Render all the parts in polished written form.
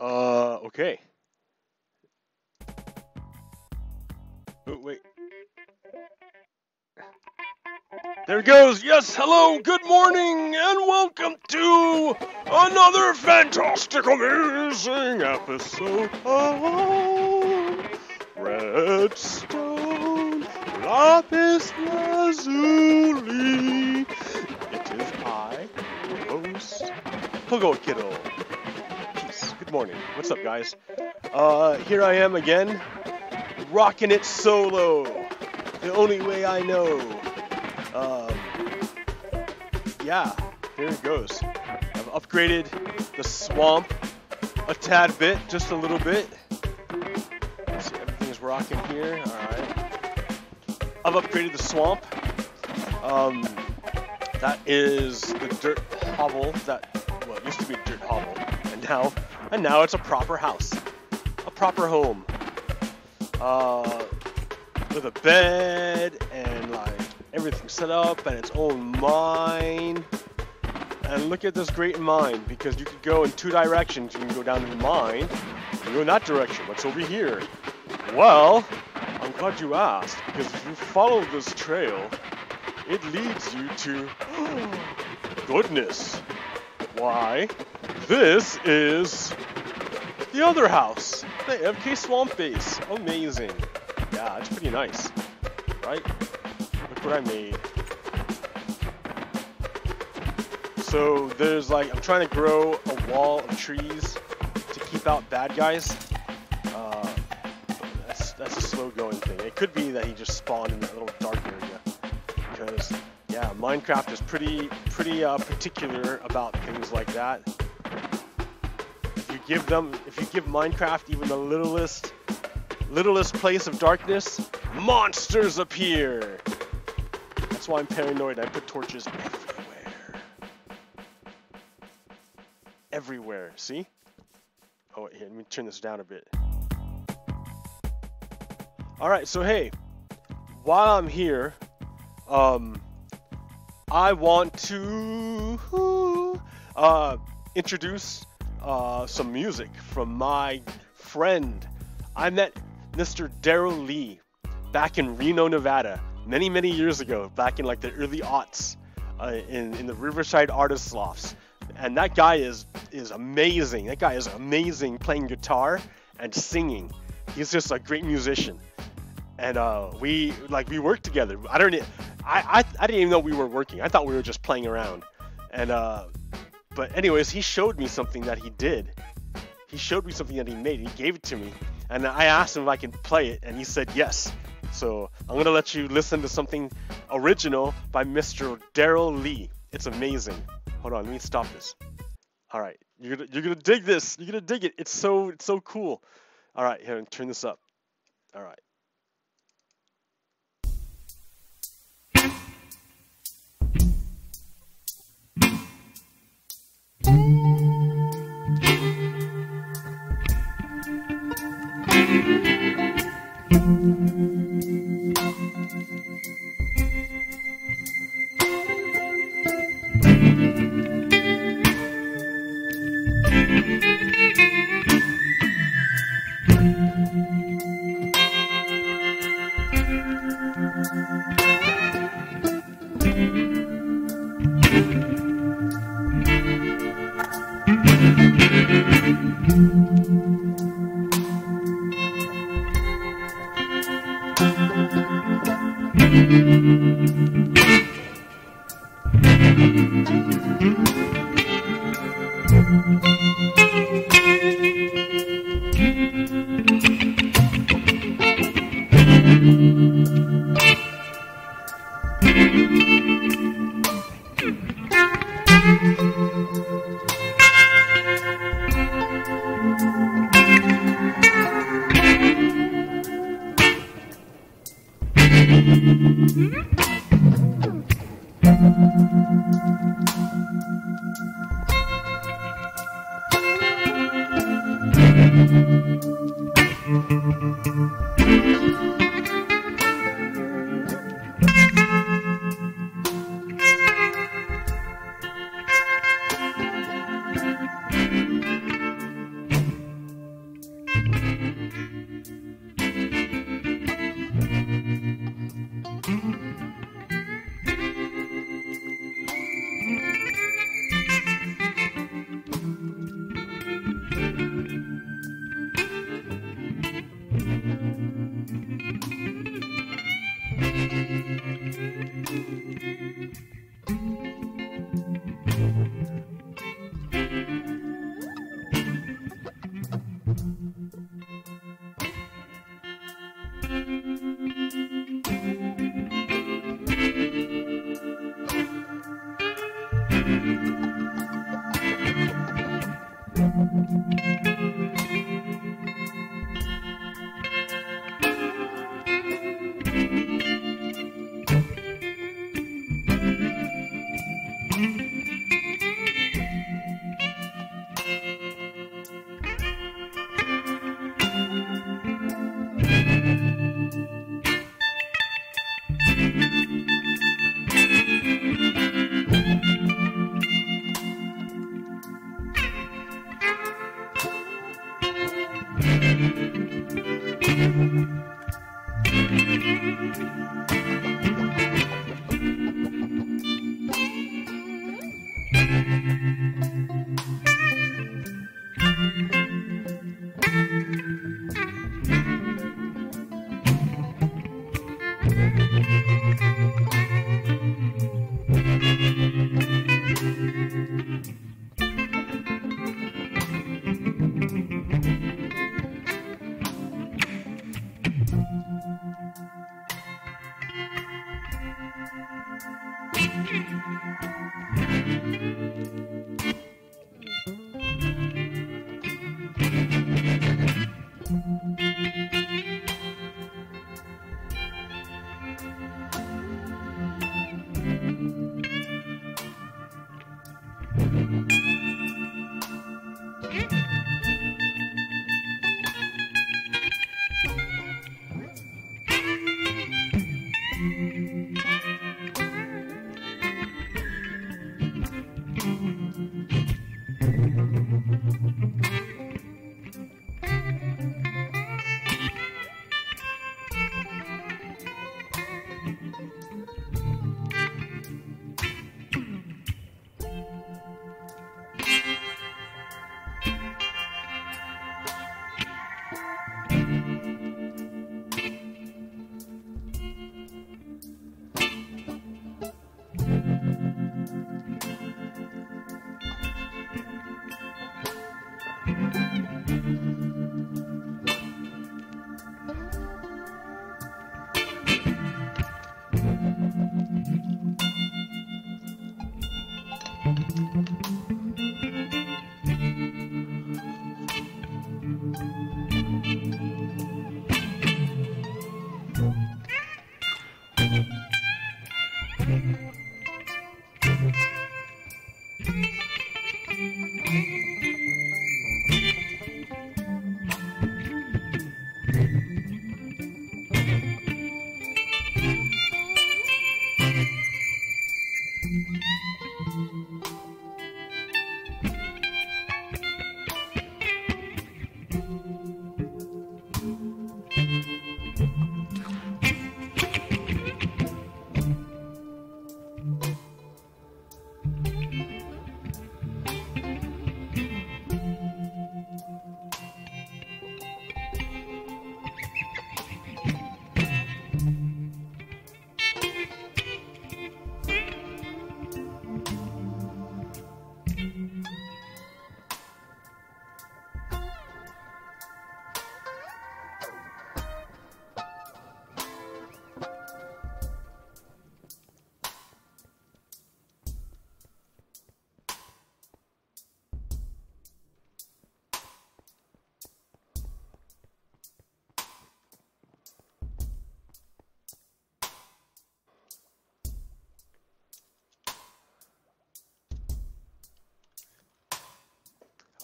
Okay. Oh, wait. There it goes. Yes, hello, good morning, and welcome to another fantastic, amazing episode of Redstone LAPIS LAZULI. It is I, your host, PoGokeRo. Peace. Good morning. What's up, guys? Here I am again, rocking it solo. The only way I know. Yeah, here it goes. I've upgraded the swamp a tad bit, just a little bit. Let's see, everything's rocking here. Alright. I've upgraded the swamp. That is the dirt hovel that, well, it used to be a dirt hovel, and now it's a proper house. A proper home. With a bed and like everything set up and its own mine. And look at this great mine, because you could go in two directions. You can go down to the mine, you can go in that direction. What's over here? Well, I'm glad you asked, because if you follow this trail, it leads you to goodness. Why? This is the other house, the MK Swamp Base. Amazing. Yeah, it's pretty nice, right? Look what I made. So there's like, I'm trying to grow a wall of trees to keep out bad guys. That's a slow going thing. It could be that he just spawned in that little dark area, because yeah, Minecraft is pretty particular about things like that. If you give Minecraft even the littlest place of darkness, monsters appear. That's why I'm paranoid. I put torches everywhere. See? Oh, wait, here, let me turn this down a bit. Alright, so hey, while I'm here, I want to introduce some music from my friend. I met Mr. DARYL LEE back in Reno, Nevada, many years ago, back in like the early aughts, in the Riverside Artist Lofts. And that guy is amazing. That guy is amazing playing guitar and singing. He's just a great musician. And we worked together. I didn't even know we were working. I thought we were just playing around. And but anyways, he showed me something that he did. He showed me something that he made. He gave it to me, and I asked him if I can play it, and he said yes. So I'm gonna let you listen to something original by Mr. DARYL LEE. It's amazing. Hold on, let me stop this. All right, you're gonna dig this. You're gonna dig it. It's so cool. All right, here, turn this up. All right.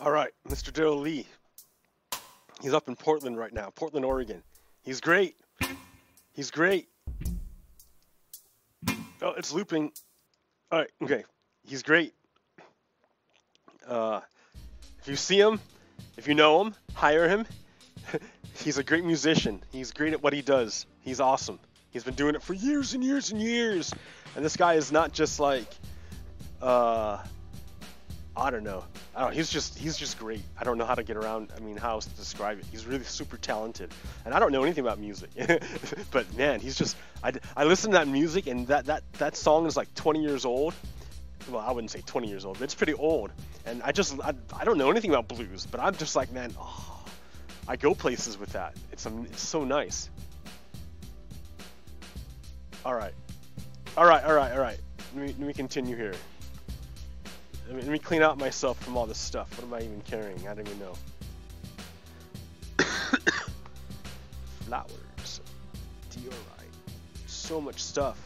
All right, Mr. DARYL Lee. He's up in Portland right now, Portland, Oregon. He's great. He's great. Oh, it's looping. All right, okay. He's great. If you see him, if you know him, hire him. He's a great musician. He's great at what he does. He's awesome. He's been doing it for years and years and years. And this guy is not just like, I don't know. He's just great. I don't know how to get around. I mean, how else to describe it? He's really super talented, and I don't know anything about music. But man, he's just. I listen to that music, and that song is like 20 years old. Well, I wouldn't say 20 years old, but it's pretty old. And I don't know anything about blues, but I'm just like, man, oh, I go places with that. It's so nice. All right. Let me continue here. Let me clean out myself from all this stuff. What am I even carrying? I don't even know. Flowers. Diorite. So much stuff.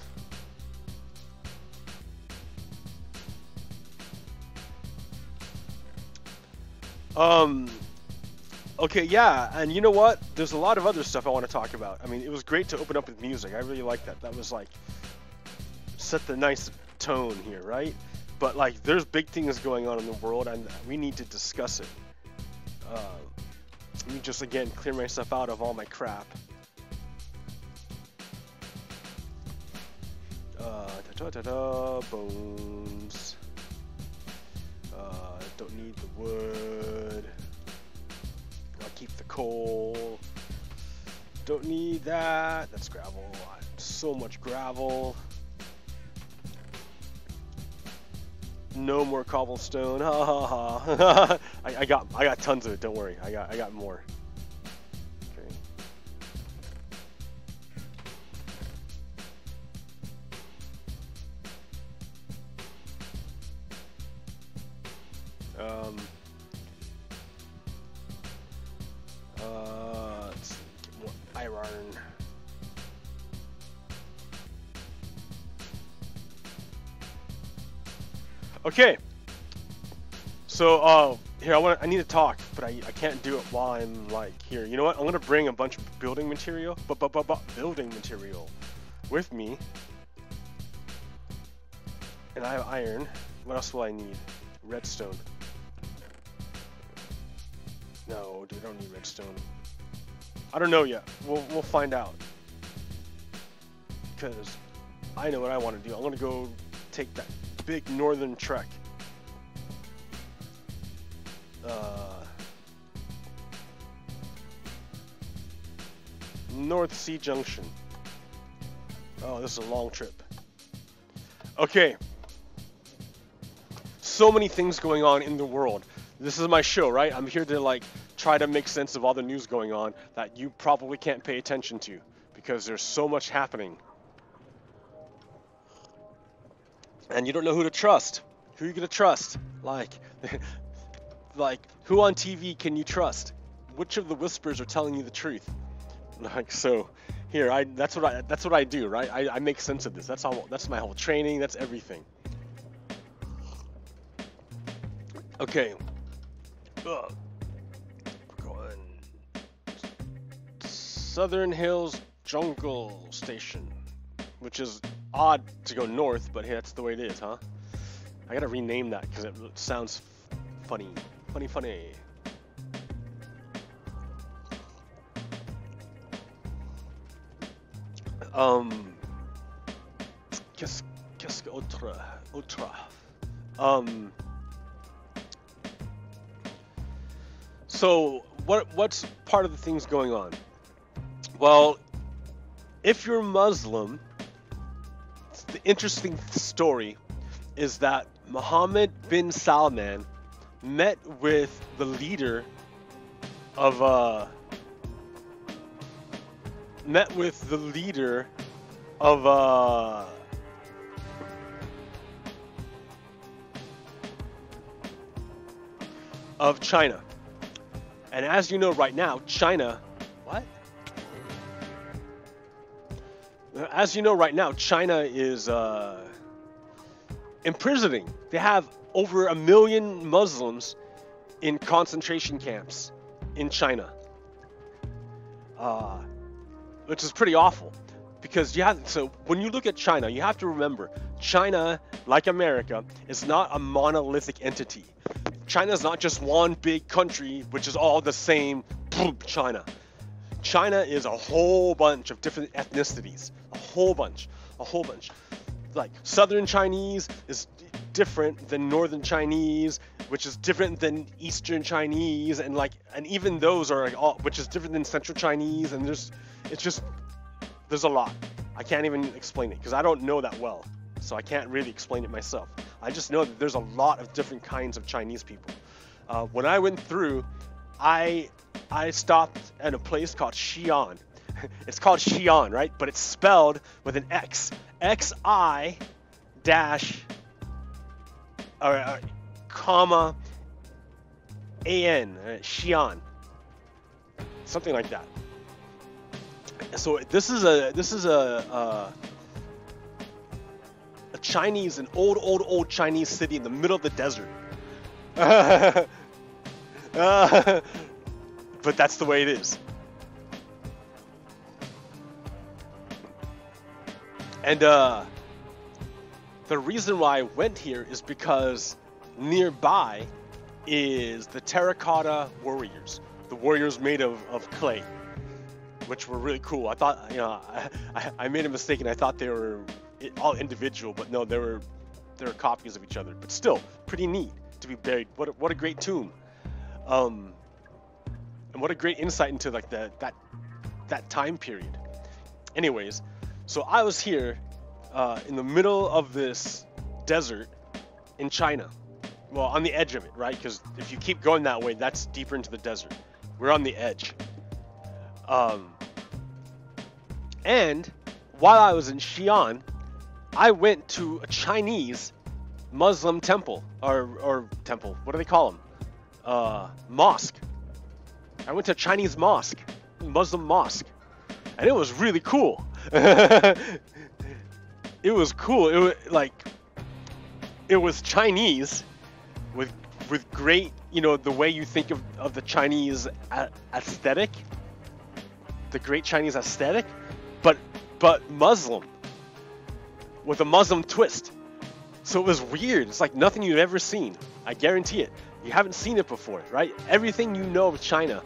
Okay, yeah, and you know what? There's a lot of other stuff I want to talk about. I mean, it was great to open up with music. I really like that. That was like, set the nice tone here, right? But like, there's big things going on in the world, and we need to discuss it. Let me just again clear myself out of all my crap. Bones. Don't need the wood. I'll keep the coal. Don't need that. That's gravel. So much gravel. No more cobblestone. Ha ha ha. I got tons of it. Don't worry. I got more. Okay. Let's see, get more iron. Okay, so here I need to talk, but I can't do it while I'm like here. You know what? I'm gonna bring a bunch of building material, building material with me, and I have iron. What else will I need? Redstone. No, dude, I don't need redstone. I don't know yet. We'll find out, because I know what I want to do. I'm gonna go take that big northern trek. North Sea Junction. Oh, this is a long trip. Okay. So many things going on in the world. This is my show, right? I'm here to like try to make sense of all the news going on that you probably can't pay attention to because there's so much happening. And you don't know who to trust. Who are you gonna trust? Like, like who on TV can you trust? Which of the whispers are telling you the truth? Like, so here, that's what I do, right? I make sense of this. That's my whole training. That's everything. Okay. Southern Hills Jungle Station, which is odd to go north, but hey, that's the way it is, huh? I gotta rename that because it sounds funny. Funny. Qu'est-ce que autre? So what's part of the things going on? Well, if you're Muslim, the interesting story is that Mohammed bin Salman met with the leader of China. And as you know right now, China is imprisoning. They have over 1 million Muslims in concentration camps in China, which is pretty awful. Because so when you look at China, you have to remember, China, like America, is not a monolithic entity. China is not just one big country, which is all the same. China. China is a whole bunch of different ethnicities. A whole bunch. Like Southern Chinese is different than Northern Chinese, which is different than Eastern Chinese, and even those are like all, which is different than Central Chinese, and there's a lot. I can't even explain it because I don't know that well, so I can't really explain it myself. I just know that there's a lot of different kinds of Chinese people. When I went through, I stopped at a place called Xi'an. It's called Xi'an, right? But it's spelled with an X. X-I dash comma A-N. Xi'an. Something like that. So this is a Chinese, an old Chinese city in the middle of the desert. But that's the way it is. And the reason why I went here is because nearby is the terracotta warriors, the warriors made of clay, which were really cool. I thought, I made a mistake and I thought they were all individual, but no, they were copies of each other. But still, pretty neat to be buried. What a great tomb, and what a great insight into like that time period. Anyways, so I was here in the middle of this desert in China. Well, on the edge of it, right? Because if you keep going that way, that's deeper into the desert. We're on the edge. And while I was in Xi'an, I went to a Chinese Muslim temple, or temple. What do they call them? Mosque. I went to a Chinese mosque, Muslim mosque, and it was really cool. It was cool. It was Chinese with great, the way you think of the Chinese aesthetic, the great Chinese aesthetic, but Muslim, with a Muslim twist. So it was weird. It's like nothing you've ever seen. I guarantee it. You haven't seen it before, right? Everything you know of China,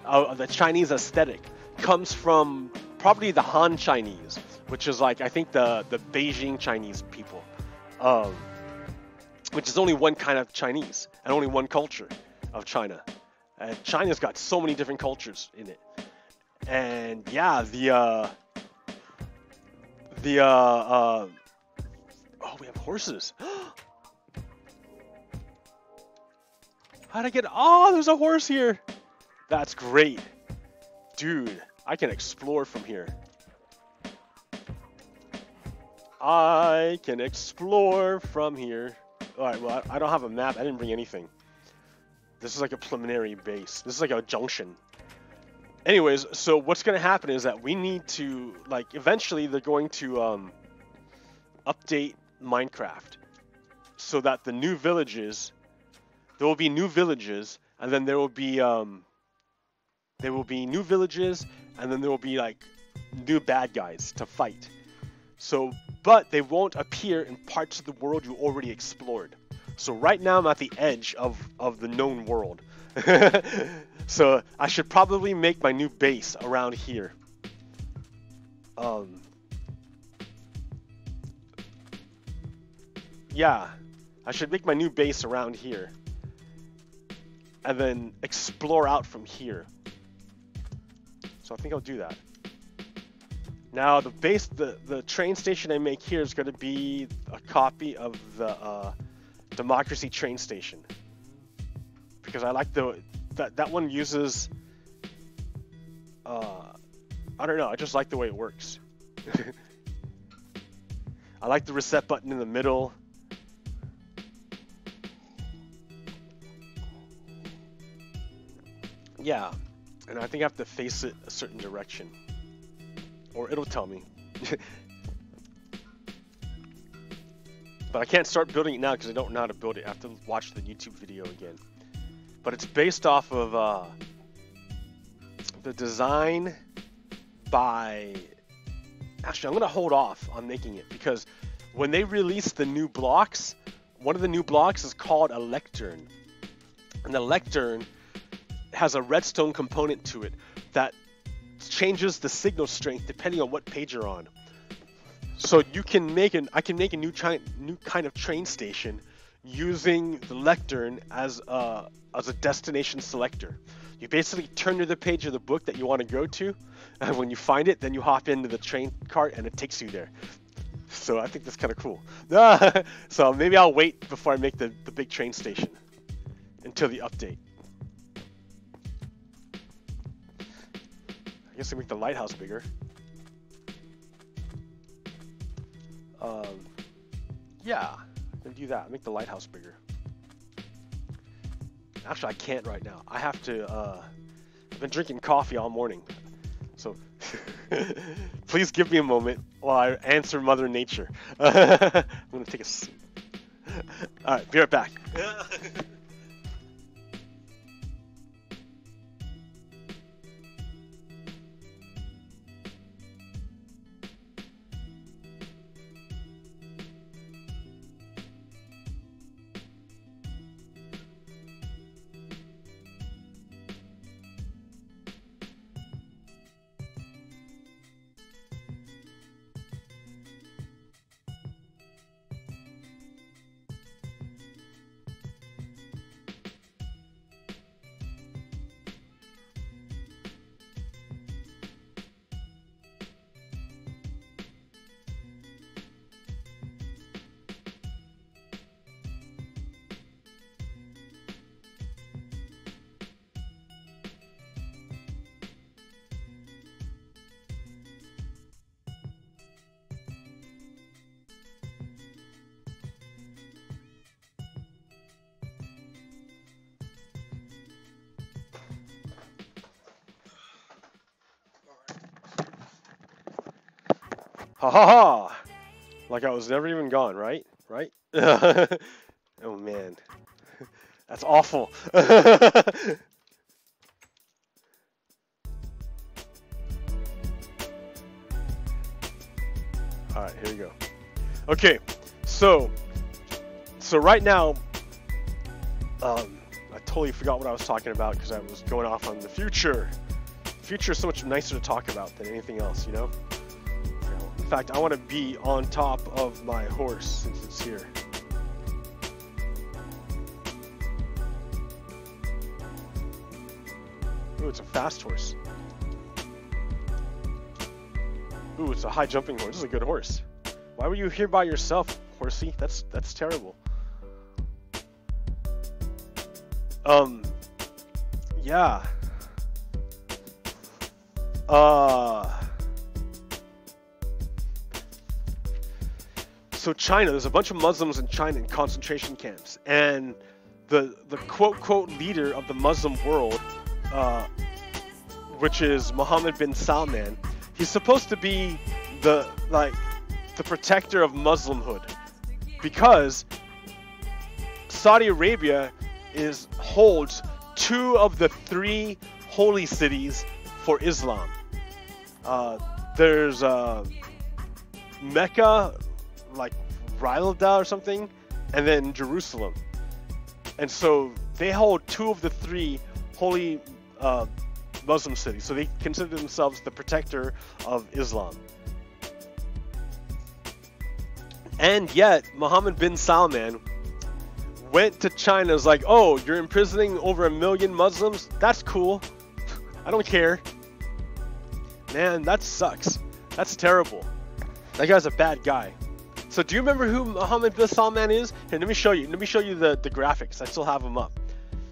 the Chinese aesthetic, comes from probably the Han Chinese, which is like, I think the Beijing Chinese people, which is only one kind of Chinese and only one culture of China. And China's got so many different cultures in it. And yeah, oh, we have horses. How'd I get... Oh, there's a horse here. That's great. Dude, I can explore from here. I can explore from here. Alright, well, I don't have a map. I didn't bring anything. This is like a preliminary base. This is like a junction. Anyways, so what's going to happen is that we need to, like, eventually they're going to update Minecraft so that the new villages, there will be new villages, and then there will be new villages, and then there will be like new bad guys to fight. So, but they won't appear in parts of the world you already explored. So right now I'm at the edge of the known world. So I should probably make my new base around here. Yeah, I should make my new base around here. And then explore out from here. So I think I'll do that. Now the base, the train station I make here is going to be a copy of the Democracy train station. Because I like that one uses, I don't know, I just like the way it works. I like the reset button in the middle. Yeah, and I think I have to face it a certain direction. Or it'll tell me. But I can't start building it now because I don't know how to build it. I have to watch the YouTube video again. But it's based off of the design by... Actually, I'm going to hold off on making it because when they release the new blocks, one of the new blocks is called a lectern. And the lectern has a redstone component to it that changes the signal strength depending on what page you're on. So you can make I can make a new kind of train station using the lectern as a destination selector. You basically turn to the page of the book that you want to go to, and when you find it, then you hop into the train cart and it takes you there. So I think that's kind of cool. So maybe I'll wait before I make the big train station until the update. I guess I make the lighthouse bigger. Yeah, I'm gonna do that. Make the lighthouse bigger. Actually, I can't right now. I have to. I've been drinking coffee all morning, so please give me a moment while I answer Mother Nature. I'm gonna take a sip. All right, be right back. Ha ha ha! Like I was never even gone, right? Right? Oh man. That's awful. Alright, here we go. Okay, so right now, I totally forgot what I was talking about because I was going off on the future. The future is so much nicer to talk about than anything else, you know? In fact, I want to be on top of my horse since it's here. Ooh, it's a fast horse. Ooh, it's a high jumping horse. This is a good horse. Why were you here by yourself, horsey? That's terrible. Yeah. So China, there's a bunch of Muslims in China in concentration camps, and the quote leader of the Muslim world, which is Mohammed bin Salman, he's supposed to be the protector of Muslimhood, because Saudi Arabia holds 2 of the 3 holy cities for Islam. There's Mecca, like Riyadh or something, and then Jerusalem. And so they hold 2 of the 3 holy Muslim cities. So they consider themselves the protector of Islam. And yet, Mohammed bin Salman went to China, was like, oh, you're imprisoning over 1 million Muslims? That's cool. I don't care. Man, that sucks. That's terrible. That guy's a bad guy. So do you remember who Mohammed bin Salman is? Here, let me show you. Let me show you the graphics. I still have them up.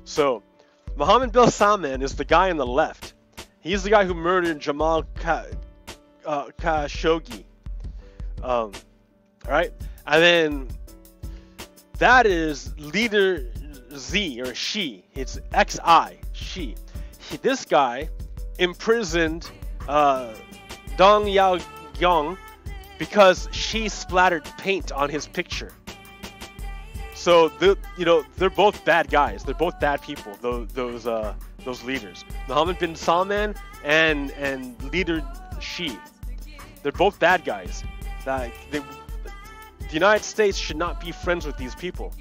So, Mohammed bin Salman is the guy on the left. He's the guy who murdered Jamal Khashoggi. Alright? And then that is leader Z, or Xi. It's Xi, Xi. This guy imprisoned Dong Yaoyang because she splattered paint on his picture. So they're both bad guys. They're both bad people. Those leaders, Mohammed bin Salman and leader Xi. They're both bad guys. The United States should not be friends with these people.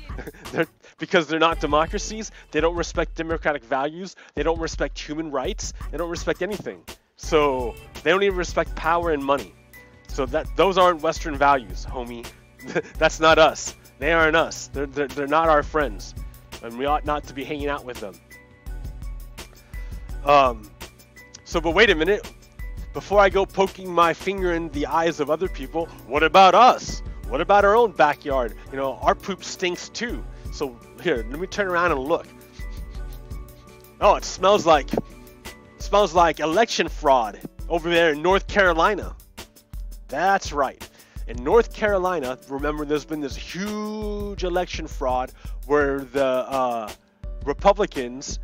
Because they're not democracies. They don't respect democratic values. They don't respect human rights. They don't respect anything. So they don't even respect power and money. So those aren't Western values, homie. That's not us. They aren't us. They're not our friends, and we ought not to be hanging out with them. But wait a minute. Before I go poking my finger in the eyes of other people, what about us? What about our own backyard? Our poop stinks too. So here, let me turn around and look. Oh, it smells like election fraud over there in North Carolina. That's right. In North Carolina, remember, there's been this huge election fraud where the Republicans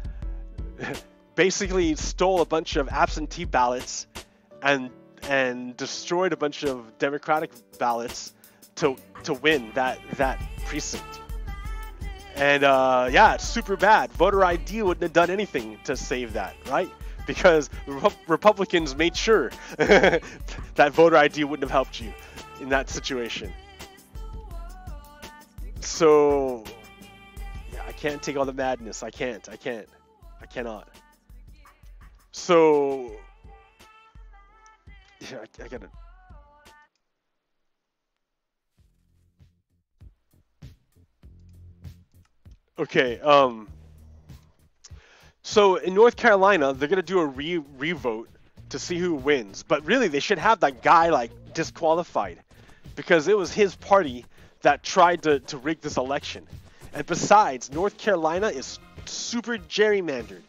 basically stole a bunch of absentee ballots and destroyed a bunch of Democratic ballots to win that precinct. And yeah, it's super bad. Voter ID wouldn't have done anything to save that, right? Because Republicans made sure that voter ID wouldn't have helped you in that situation. So yeah, I can't take all the madness. I cannot. So yeah, I gotta. Okay, so in North Carolina, they're gonna do a re-vote to see who wins. But really, they should have that guy disqualified, because it was his party that tried to rig this election. And besides, North Carolina is super gerrymandered.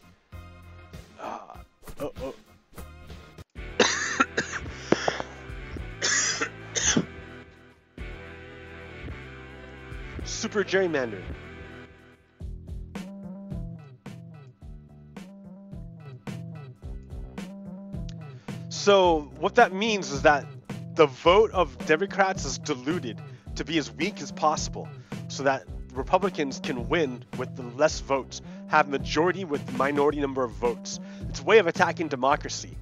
Super gerrymandered. So what that means is that the vote of Democrats is diluted to be as weak as possible, so that Republicans can win with the less votes, have majority with the minority number of votes. It's a way of attacking democracy,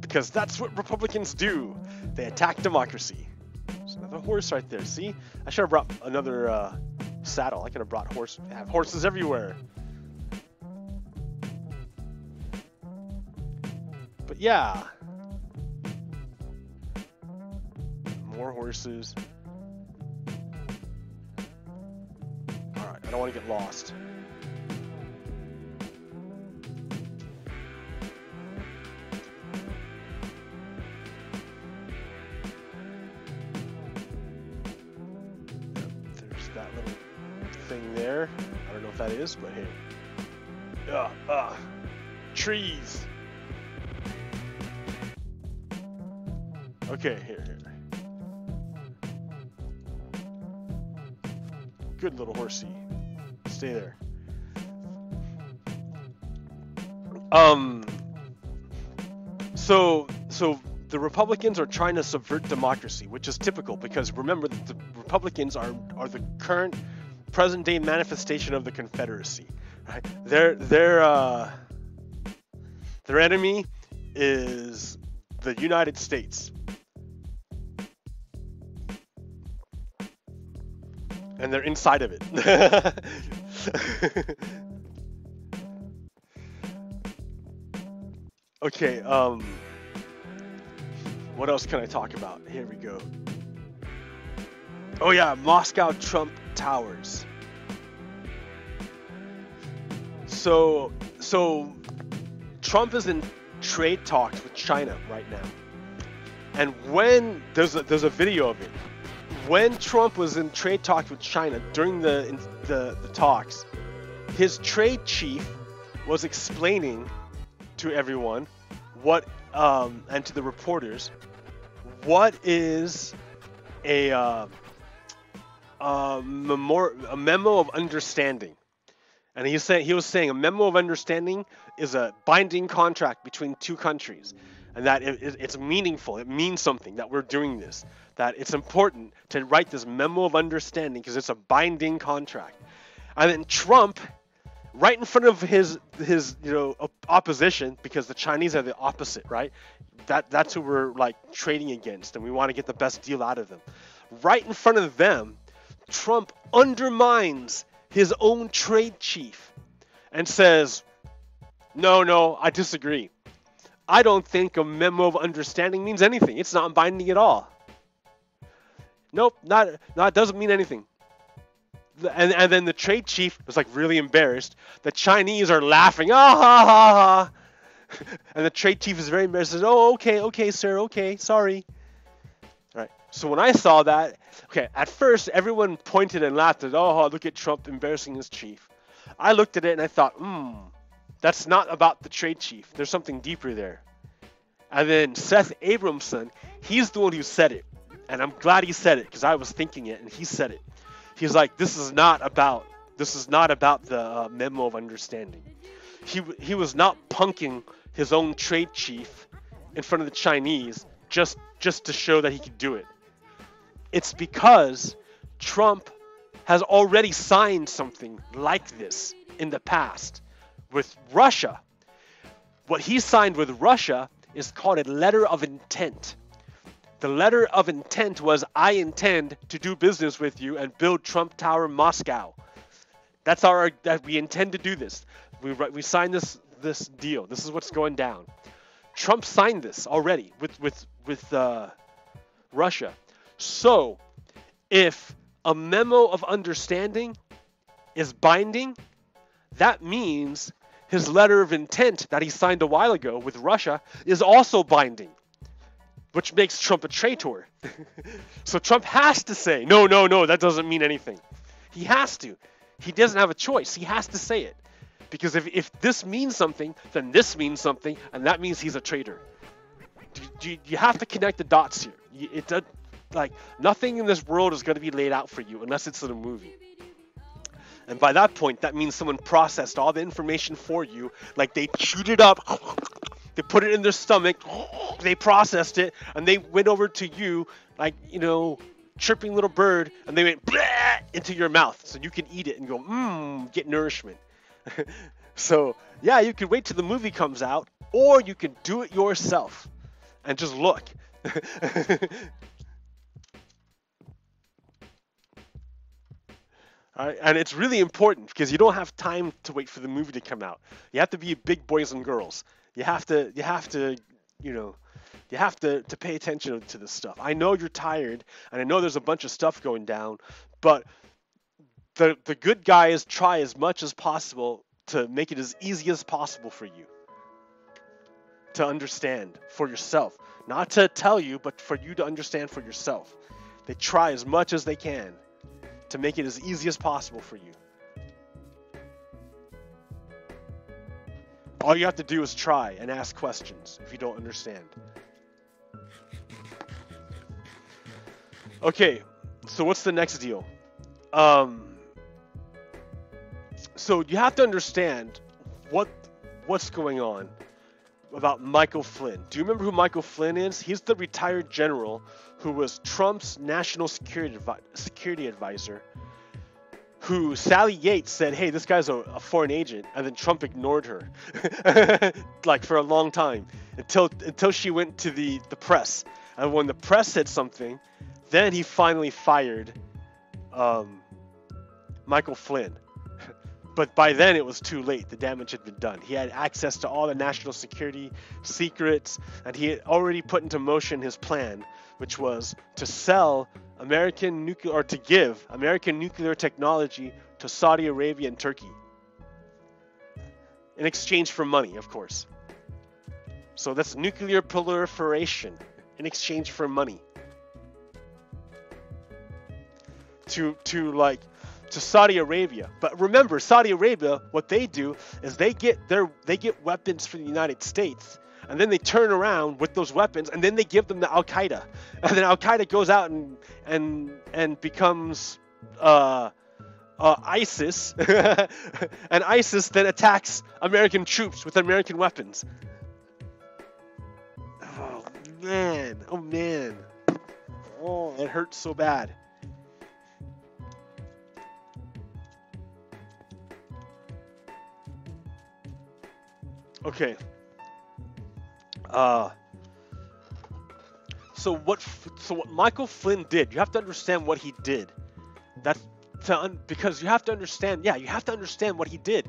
because that's what Republicans do. They attack democracy. There's another horse right there. See? I should have brought another saddle. I could have brought horse. I have horses everywhere. But yeah. More horses. Alright, I don't want to get lost. There's that little thing there. I don't know if that is, but hey. Trees. Okay, here. Good little horsey. Stay there. So the Republicans are trying to subvert democracy, which is typical because remember that the Republicans are the current present day manifestation of the Confederacy. Right? Their enemy is the United States. And they're inside of it. Okay, what else can I talk about? Here we go. Oh yeah, Moscow Trump Towers. So Trump is in trade talks with China right now. And when there's a video of it. When Trump was in trade talks with China during the talks, his trade chief was explaining to everyone what and to the reporters what is a memo of understanding. And he was saying a memo of understanding is a binding contract between two countries, and that it's meaningful. It means something that we're doing this. That it's important to write this memo of understanding because it's a binding contract. And then Trump, right in front of his opposition, because the Chinese are the opposite, right? That's who we're like trading against, and we want to get the best deal out of them. Right in front of them, Trump undermines his own trade chief and says, no, I disagree. I don't think a memo of understanding means anything. It's not binding at all. Nope, it doesn't mean anything. And then the trade chief was like really embarrassed. The Chinese are laughing, ha ha ha. And the trade chief is very embarrassed. Says, "Oh, okay, sir, okay, sorry." Right. So when I saw that, okay, at first everyone pointed and laughed at, "Oh, look at Trump embarrassing his chief." I looked at it and I thought, that's not about the trade chief. There's something deeper there. And then Seth Abramson, he's the one who said it. And I'm glad he said it because I was thinking it and he said it. He's like, this is not about the memo of understanding. He was not punking his own trade chief in front of the Chinese just to show that he could do it. It's because Trump has already signed something like this in the past with Russia. What he signed with Russia is called a letter of intent. The letter of intent was, I intend to do business with you and build Trump Tower in Moscow. That we intend to do this. We signed this deal. This is what's going down. Trump signed this already with Russia. So if a memo of understanding is binding, that means his letter of intent that he signed a while ago with Russia is also binding, which makes Trump a traitor. So Trump has to say, no, that doesn't mean anything. He has to. He doesn't have a choice. He has to say it. Because if this means something, then this means something, and that means he's a traitor. You have to connect the dots here. Nothing in this world is going to be laid out for you unless it's in a movie. And by that point, that means someone processed all the information for you. Like they chewed it up, they put it in their stomach, they processed it, and they went over to you like, chirping little bird, and they went into your mouth so you can eat it and go, get nourishment. So, yeah, you can wait till the movie comes out, or you can do it yourself and just look. And it's really important because you don't have time to wait for the movie to come out. You have to be big boys and girls. You have to pay attention to this stuff. I know you're tired, and I know there's a bunch of stuff going down, but the good guys try as much as possible to make it as easy as possible for you to understand for yourself. Not to tell you, but for you to understand for yourself. They try as much as they can to make it as easy as possible for you. All you have to do is try and ask questions if you don't understand. Okay, so what's the next deal? So you have to understand what's going on about Michael Flynn. Do you remember who Michael Flynn is? He's the retired general who was Trump's national security advisor, who Sally Yates said, hey, this guy's a foreign agent, and then Trump ignored her like for a long time until she went to the press. And when the press said something, then he finally fired Michael Flynn. But by then it was too late. The damage had been done. He had access to all the national security secrets, and he had already put into motion his plan, which was to sell American nuclear, or to give American nuclear technology to Saudi Arabia and Turkey in exchange for money, of course. So that's nuclear proliferation in exchange for money. To Saudi Arabia. But remember, Saudi Arabia, what they do is they get weapons from the United States, and then they turn around with those weapons, and then they give them to Al Qaeda, and then Al Qaeda goes out and becomes ISIS, and ISIS then attacks American troops with American weapons. Oh man, oh, it hurts so bad. Okay. So what Michael Flynn did, you have to understand what he did. Because you have to understand, you have to understand what he did.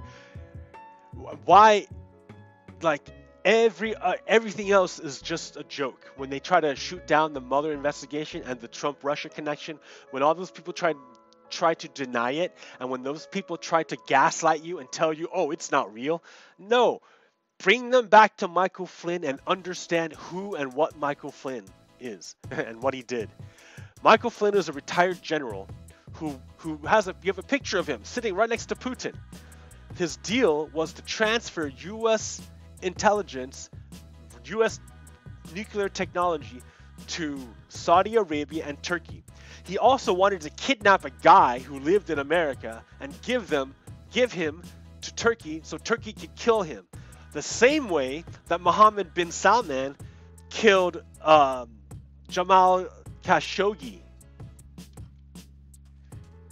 Why, like, everything else is just a joke. When they try to shoot down the Mueller investigation and the Trump-Russia connection, when all those people try to deny it, and when those people try to gaslight you and tell you, oh, it's not real, no. Bring them back to Michael Flynn and understand who and what Michael Flynn is and what he did. Michael Flynn is a retired general who you have a picture of him sitting right next to Putin. His deal was to transfer U.S. intelligence, U.S. nuclear technology to Saudi Arabia and Turkey. He also wanted to kidnap a guy who lived in America and give him to Turkey so Turkey could kill him. The same way that Mohammed bin Salman killed Jamal Khashoggi.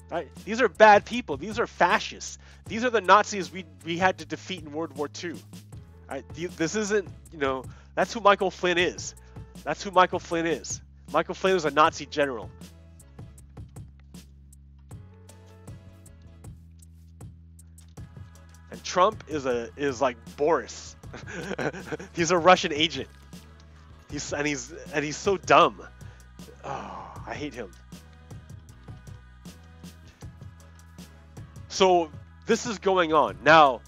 Right? These are bad people. These are fascists. These are the Nazis we had to defeat in World War II. Right? This isn't, that's who Michael Flynn is. That's who Michael Flynn is. Michael Flynn is a Nazi general. And Trump is like Boris. He's a Russian agent. He's so dumb. Oh, I hate him. So this is going on now.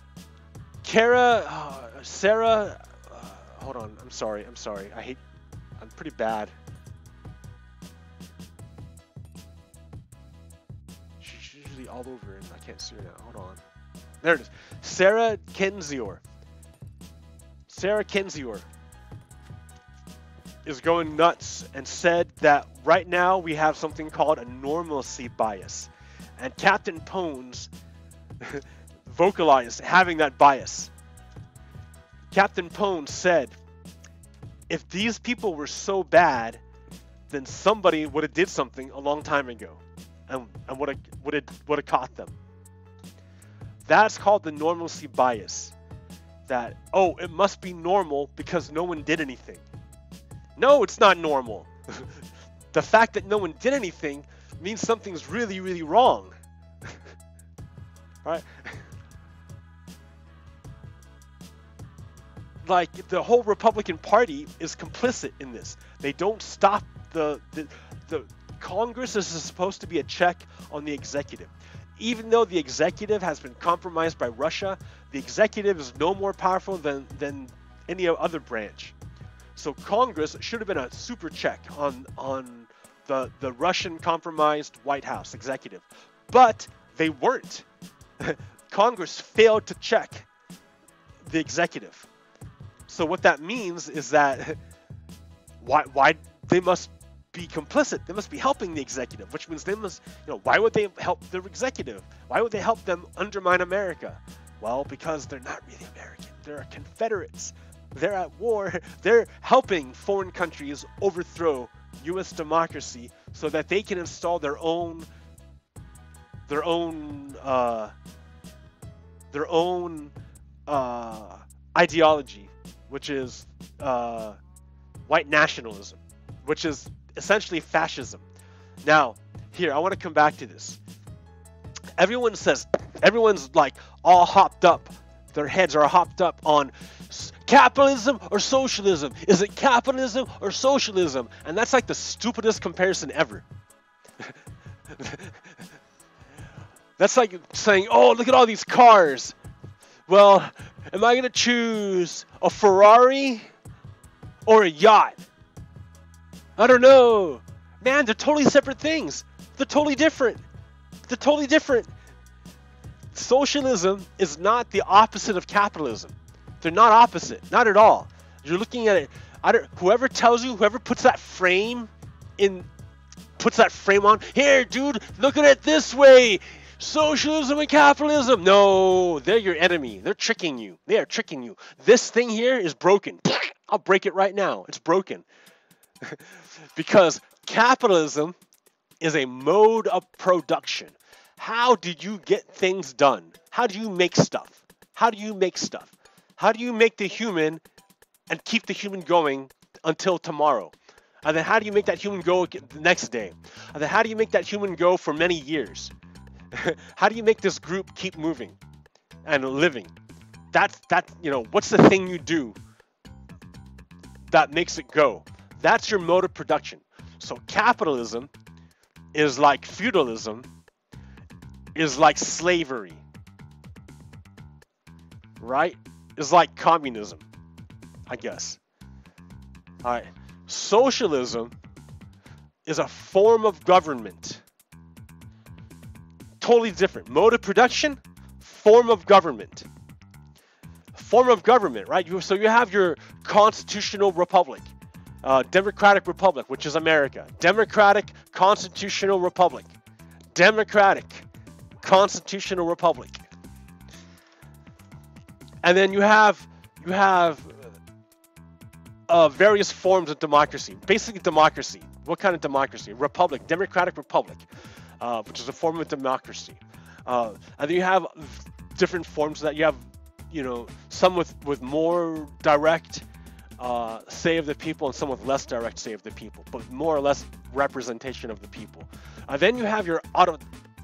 Sarah. Hold on. I'm sorry. I'm pretty bad. She's usually all over, and I can't see her now. Hold on. There it is. Sarah Kendzior is going nuts and said that right now we have something called a normalcy bias. And Captain Pones vocalized having that bias. Captain Pones said, if these people were so bad, then somebody would have did something a long time ago and would have caught them. That's called the normalcy bias. That, oh, it must be normal because no one did anything. No, it's not normal. The fact that no one did anything means something's really, really wrong. Right? Like, the whole Republican Party is complicit in this. They don't stop the Congress is supposed to be a check on the executive. Even though the executive has been compromised by Russia, the executive is no more powerful than any other branch. So Congress should have been a super check on the Russian compromised White House executive. But they weren't. Congress failed to check the executive. So what that means is that why they must be complicit. They must be helping the executive, which means they must, why would they help their executive? Why would they help them undermine America? Well, because they're not really American. They're Confederates. They're at war. They're helping foreign countries overthrow U.S. democracy so that they can install their own ideology, which is white nationalism, which is essentially fascism. Now, here, I want to come back to this. Everyone's like all hopped up. Their heads are hopped up on capitalism or socialism. Is it capitalism or socialism? And that's like the stupidest comparison ever. That's like saying, oh, look at all these cars. Well, am I going to choose a Ferrari or a yacht? I don't know. Man, they're totally separate things. They're totally different. They're totally different. Socialism is not the opposite of capitalism. They're not opposite. Not at all. You're looking at it. Whoever tells you, whoever puts that frame on, here, dude, look at it this way. Socialism and capitalism. No, they're your enemy. They're tricking you. They are tricking you. This thing here is broken. I'll break it right now. It's broken. Because capitalism is a mode of production. How did you get things done? How do you make stuff? How do you make stuff? How do you make the human and keep the human going until tomorrow? And then how do you make that human go the next day? And then how do you make that human go for many years? How do you make this group keep moving and living? What's the thing you do that makes it go? That's your mode of production. So capitalism is like feudalism, is like slavery, right? Is like communism, I guess. All right. Socialism is a form of government. Totally different. Mode of production, form of government. Form of government, right? So you have your constitutional republic, democratic republic, which is America. Democratic constitutional republic. Democratic constitutional republic. And then you have various forms of democracy. Basically democracy. What kind of democracy? Republic, democratic republic, which is a form of democracy. And then you have different forms that you have, some with more direct say of the people and some with less direct say of the people, but more or less representation of the people. And then you have your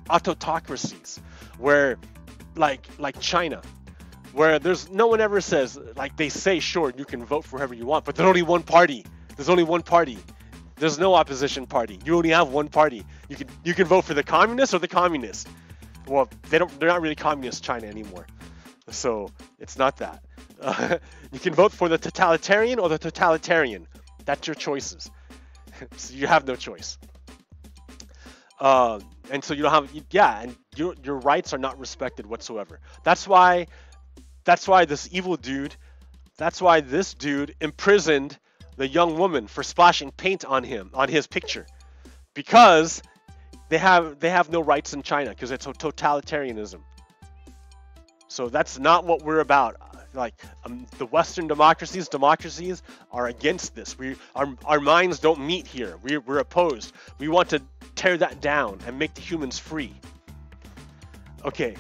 autocracies, where like China, where no one ever says, like they say, sure, you can vote for whoever you want, but there's only one party. There's only one party. There's no opposition party. You only have one party. You can vote for the communists or the communist. Well, they're not really communist China anymore, so it's not that. You can vote for the totalitarian or the totalitarian. That's your choices. So you have no choice. And so you don't have, and your rights are not respected whatsoever. That's why this dude imprisoned the young woman for splashing paint on his picture, because they have no rights in China, because it's a totalitarianism. So that's not what we're about. Like the Western democracies are against this. Our minds don't meet here. We're opposed. We want to tear that down and make the humans free. Okay.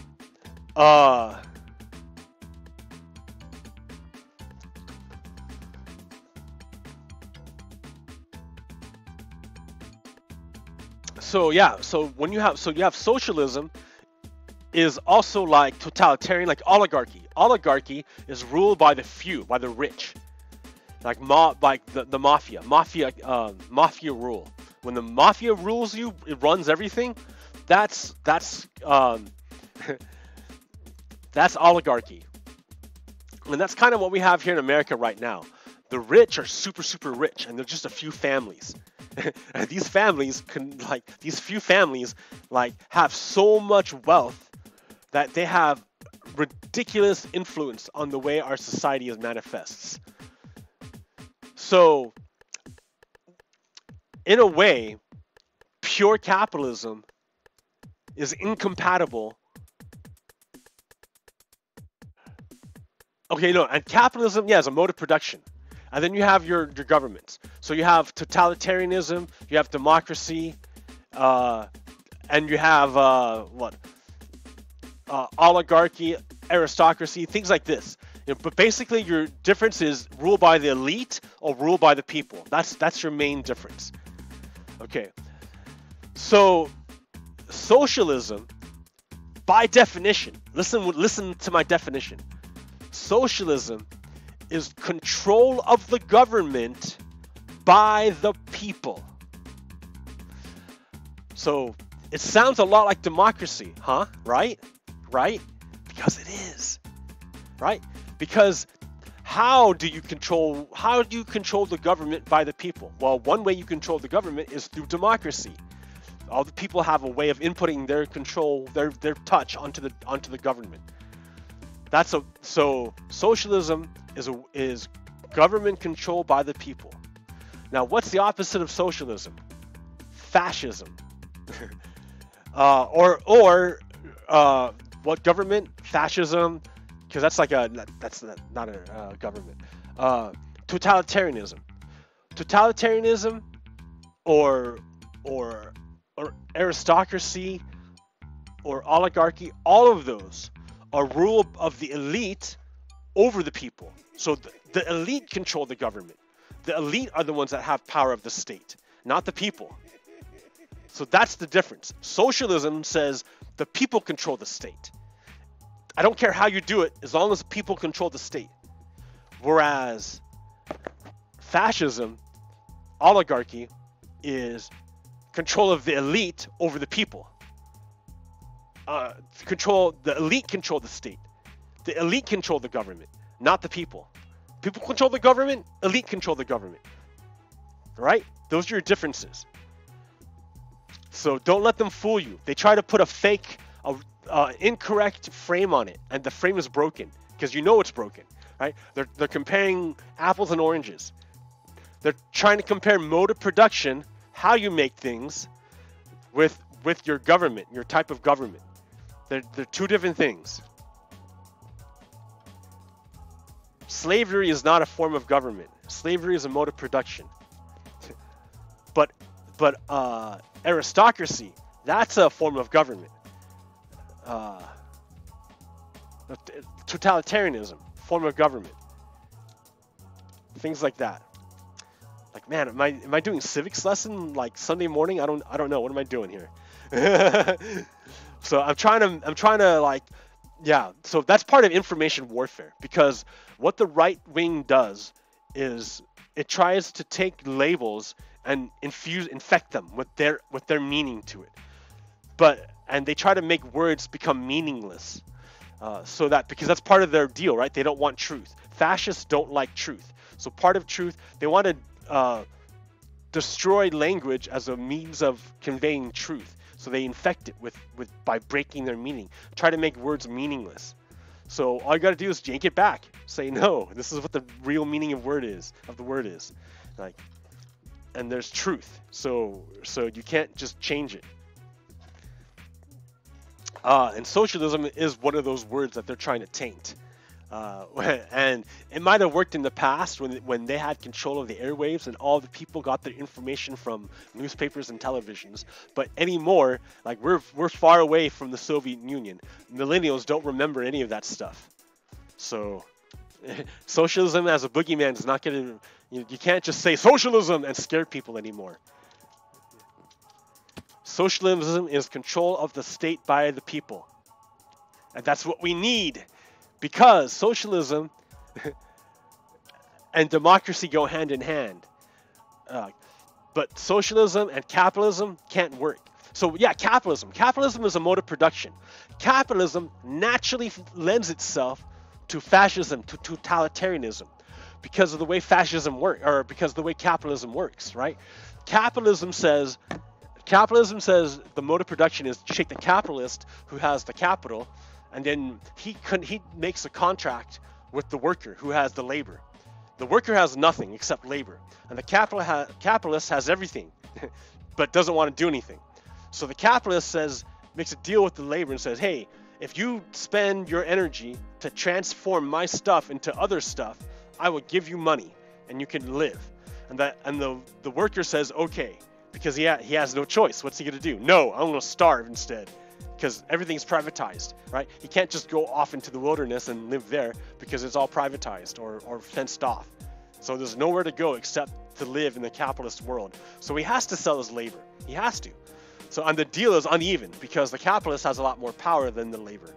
So you have socialism is also like totalitarian, like oligarchy. Oligarchy is ruled by the few, by the rich, like the mafia rule. When the mafia rules you, it runs everything. That's oligarchy, and that's kind of what we have here in America right now. The rich are super, super rich, and they're just a few families. And these few families have so much wealth that they have ridiculous influence on the way our society is manifests. So, in a way, pure capitalism is incompatible. Okay, no, and capitalism, yeah, is a mode of production. And then you have your governments. So you have totalitarianism, you have democracy, and you have, oligarchy, aristocracy, things like this. You know, but basically your difference is rule by the elite or rule by the people. That's your main difference. Okay. So socialism, by definition, listen to my definition. Socialism is control of the government by the people. So it sounds a lot like democracy, huh? Right? Because it is. Right? Because how do you control the government by the people? Well, one way you control the government is through democracy. All the people have a way of inputting their control, their touch onto the government. So socialism is government control by the people. Now, what's the opposite of socialism? Fascism. What government? Fascism, because that's not a government. Totalitarianism. Totalitarianism, or aristocracy, or oligarchy. All of those are rule of the elite over the people. So the elite control the government. The elite are the ones that have power of the state, not the people. So that's the difference. Socialism says the people control the state. I don't care how you do it, as long as the people control the state. Whereas fascism, oligarchy, is control of the elite over the people. The elite control the state. The elite control the government, not the people. People control the government, elite control the government. Right? Those are your differences. So don't let them fool you. They try to put a fake, incorrect frame on it, and the frame is broken because you know it's broken. Right? They're comparing apples and oranges. They're trying to compare mode of production, how you make things, with your government, your type of government. They're two different things. Slavery is not a form of government. Slavery is a mode of production. But aristocracy, that's a form of government. Totalitarianism, form of government. Things like that. Like, man, am I doing civics lesson like Sunday morning? I don't know. What am I doing here? So I'm trying to like, yeah. So that's part of information warfare, because what the right wing does is it tries to take labels and infect them with their meaning to it. And they try to make words become meaningless, because that's part of their deal, right? They don't want truth. Fascists don't like truth. So part of truth, they want to destroy language as a means of conveying truth. So they infect it by breaking their meaning. Try to make words meaningless. So all you got to do is yank it back. Say, no, this is what the real meaning of the word is. Like, and there's truth. So you can't just change it. And socialism is one of those words that they're trying to taint. And it might have worked in the past when they had control of the airwaves and all the people got their information from newspapers and televisions. But anymore, like we're far away from the Soviet Union. Millennials don't remember any of that stuff. So socialism as a boogeyman is not going to. You can't just say socialism and scare people anymore. Socialism is control of the state by the people, and that's what we need. Because socialism and democracy go hand in hand. But socialism and capitalism can't work. So yeah, capitalism. Capitalism is a mode of production. Capitalism naturally lends itself to fascism, to totalitarianism, because of the way fascism works, or because of the way capitalism works, right? Capitalism says the mode of production is to take the capitalist who has the capital and then he makes a contract with the worker who has the labor. The worker has nothing except labor, and the capitalist has everything, but doesn't want to do anything. So the capitalist makes a deal with the labor and says, hey, if you spend your energy to transform my stuff into other stuff, I will give you money and you can live. And the worker says, okay, because he has no choice. What's he gonna do? No, I'm gonna starve instead, because everything's privatized, right? He can't just go off into the wilderness and live there because it's all privatized or fenced off. So there's nowhere to go except to live in the capitalist world. So he has to sell his labor. He has to. So, and the deal is uneven because the capitalist has a lot more power than the labor.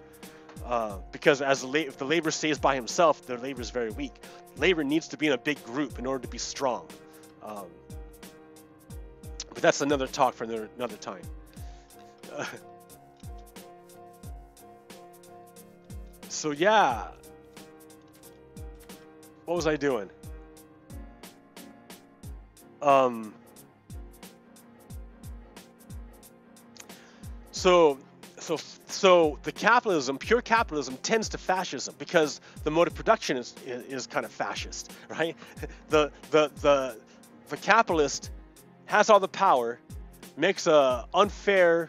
Because if the labor stays by himself, the labor is very weak. Labor needs to be in a big group in order to be strong. But that's another talk for another time. So yeah, what was I doing? So the capitalism, pure capitalism, tends to fascism because the mode of production is kind of fascist, right? The capitalist has all the power, makes a unfair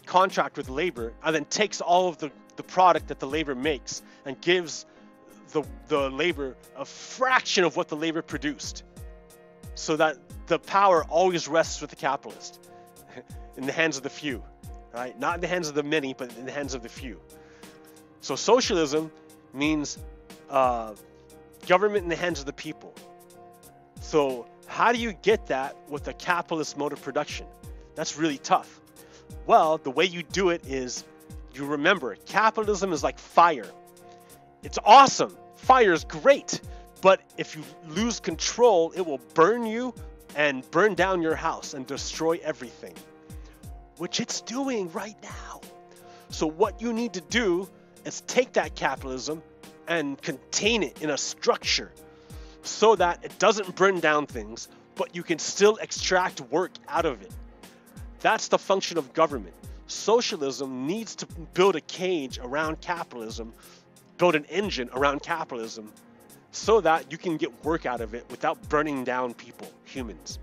contract with labor, and then takes all of the product that the labor makes and gives the labor a fraction of what the labor produced, so that the power always rests with the capitalist in the hands of the few. Right? Not in the hands of the many, but in the hands of the few. So socialism means government in the hands of the people. So how do you get that with a capitalist mode of production? That's really tough. Well, the way you do it is you remember capitalism is like fire. It's awesome. Fire is great. But if you lose control, it will burn you and burn down your house and destroy everything, which it's doing right now. So what you need to do is take that capitalism and contain it in a structure so that it doesn't burn down things, but you can still extract work out of it. That's the function of government. Socialism needs to build a cage around capitalism, build an engine around capitalism, so that you can get work out of it without burning down people, humans.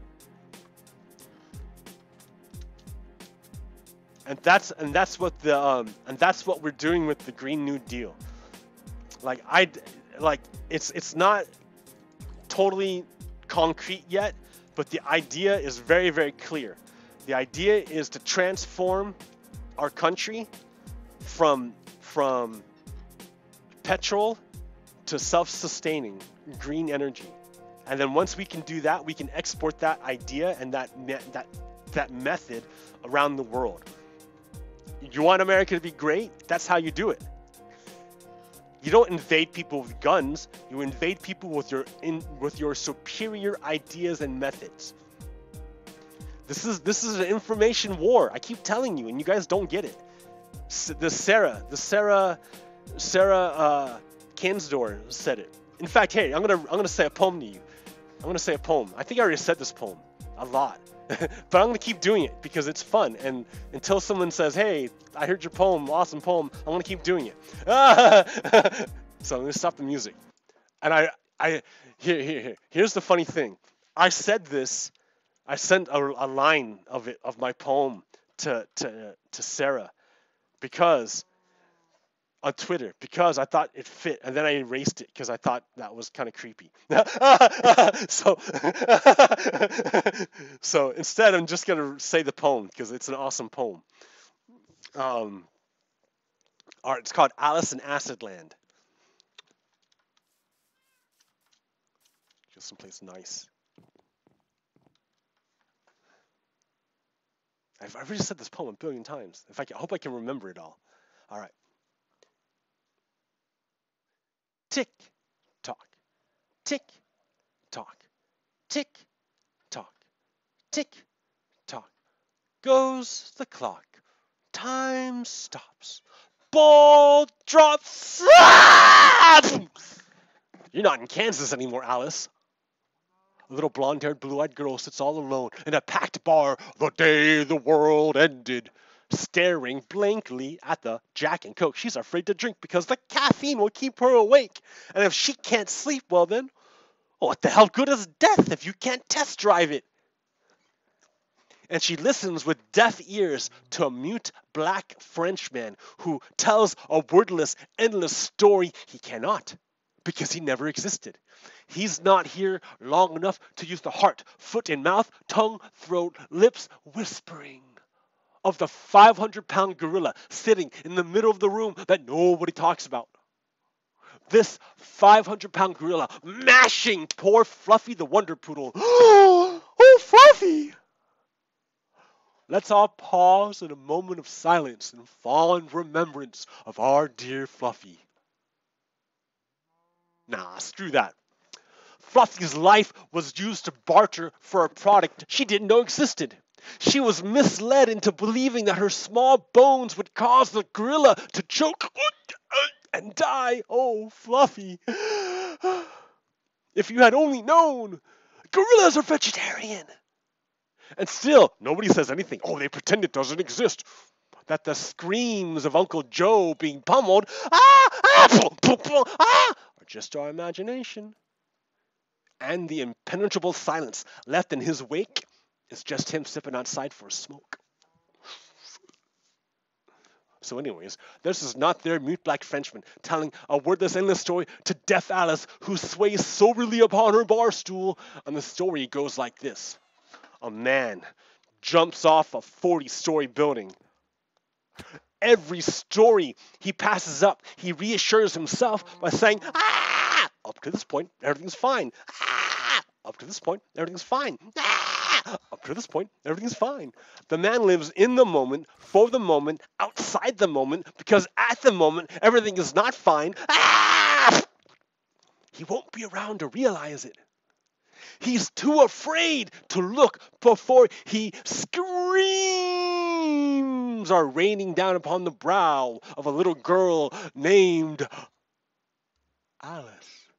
And that's what we're doing with the Green New Deal. It's not totally concrete yet, but the idea is very, very clear. The idea is to transform our country from petrol to self-sustaining green energy. And then once we can do that, we can export that idea and that method around the world. You want America to be great? That's how you do it. You don't invade people with guns. You invade people with your superior ideas and methods. This is an information war. I keep telling you, and you guys don't get it. The Sarah Kinsdor said it. In fact, hey, I'm gonna say a poem to you. I'm gonna say a poem. I think I already said this poem a lot. But I'm going to keep doing it because it's fun. And until someone says, hey, I heard your poem, awesome poem, I'm going to keep doing it. So I'm going to stop the music. And here's the funny thing. I said this, I sent a line of my poem to Sarah because on Twitter, because I thought it fit, and then I erased it because I thought that was kind of creepy. So instead, I'm just gonna say the poem because it's an awesome poem. All right, it's called Alice in Acidland. Just someplace nice. I've already said this poem a billion times. In fact, I hope I can remember it all. All right. Tick tock, tick tock, tick tock, tick tock. Goes the clock. Time stops. Ball drops. Ah! You're not in Kansas anymore, Alice. A little blonde-haired, blue-eyed girl sits all alone in a packed bar the day the world ended. staring blankly at the Jack and Coke. She's afraid to drink because the caffeine will keep her awake. And if she can't sleep, well then, what the hell good is death if you can't test drive it? And she listens with deaf ears to a mute black Frenchman who tells a wordless, endless story he cannot, because he never existed. He's not here long enough to use the heart, foot and mouth, tongue, throat, lips, whispering of the 500-pound gorilla sitting in the middle of the room that nobody talks about. This 500-pound gorilla mashing poor Fluffy the Wonder Poodle. Oh, Fluffy! Let's all pause in a moment of silence and fond remembrance of our dear Fluffy. Nah, screw that. Fluffy's life was used to barter for a product she didn't know existed. She was misled into believing that her small bones would cause the gorilla to choke and die. Oh, Fluffy. If you had only known, gorillas are vegetarian. And still, nobody says anything. Oh, they pretend it doesn't exist. That the screams of Uncle Joe being pummeled, are just our imagination. And the impenetrable silence left in his wake is just him sipping outside for a smoke. So anyways, this is not their mute black Frenchman telling a wordless endless story to deaf Alice who sways soberly upon her bar stool, and the story goes like this. A man jumps off a 40-story building. Every story he passes up, he reassures himself by saying, "Ah! Up to this point, everything's fine. Ah! Up to this point, everything's fine. Ah! Up to this point, everything's fine." The man lives in the moment, for the moment, outside the moment, because at the moment, everything is not fine. Ah! He won't be around to realize it. He's too afraid to look before he screams are raining down upon the brow of a little girl named Alice.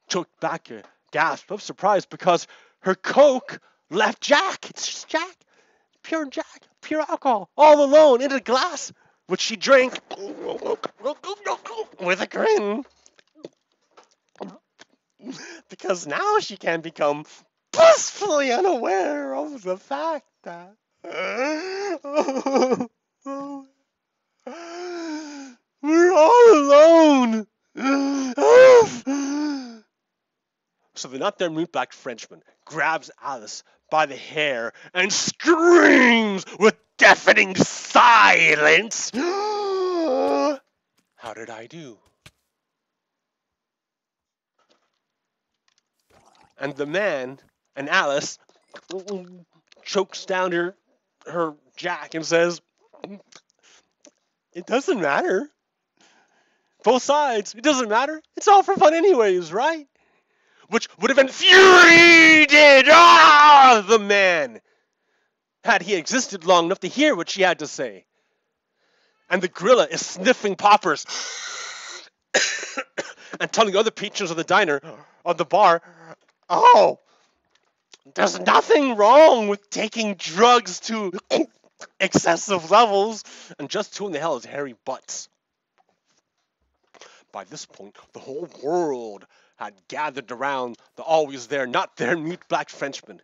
Choked back a gasp of surprise because her Coke left Jack. It's just Jack, pure alcohol, all alone in a glass, which she drank with a grin. Because now she can become blissfully unaware of the fact that we're all alone. So the not there mute black Frenchman grabs Alice by the hair and screams with deafening silence. How did I do? And the man and Alice chokes down her Jack and says, "It doesn't matter. Both sides, it doesn't matter. It's all for fun anyways, right?" Which would have infuriated the man had he existed long enough to hear what she had to say. And the gorilla is sniffing poppers and telling other patrons of the diner, of the bar, "Oh, there's nothing wrong with taking drugs to excessive levels, and just who in the hell is hairy butts?" By this point, the whole world had gathered around the always there, not there mute black Frenchman,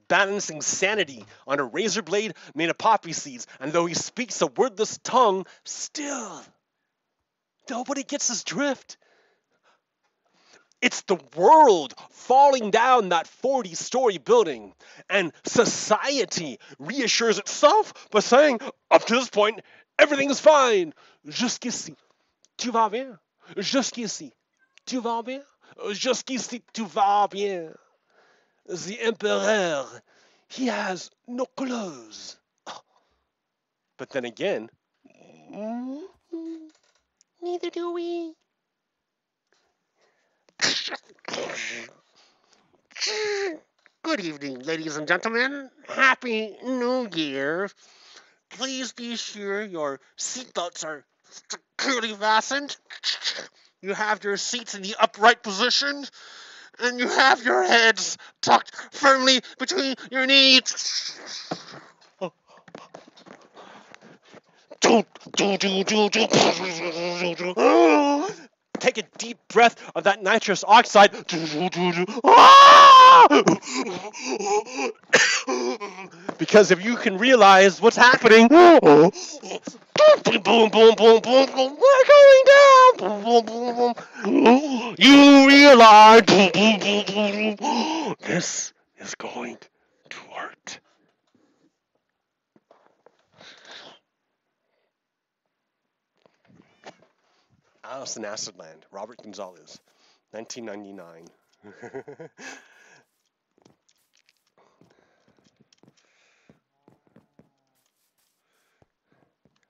balancing sanity on a razor blade made of poppy seeds, and though he speaks a wordless tongue, still, nobody gets his drift. It's the world falling down that 40-story building, and society reassures itself by saying, up to this point, everything is fine. Jusqu'ici, tu vas bien. Jusqu'ici, tu vas bien. Jusqu'ici, tu vas bien. The emperor, he has no clothes. But then again, neither do we. Good evening, ladies and gentlemen. Happy New Year. Please be sure your seatbelts are securely fastened. You have your seats in the upright position, and you have your heads tucked firmly between your knees. Take a deep breath of that nitrous oxide. Because if you can realize what's happening, boom, boom, boom, boom, boom, we're going down. Boom, boom, boom, boom. You realize this is going to hurt. Alice in Acidland, Robert Gonzalez, 1999.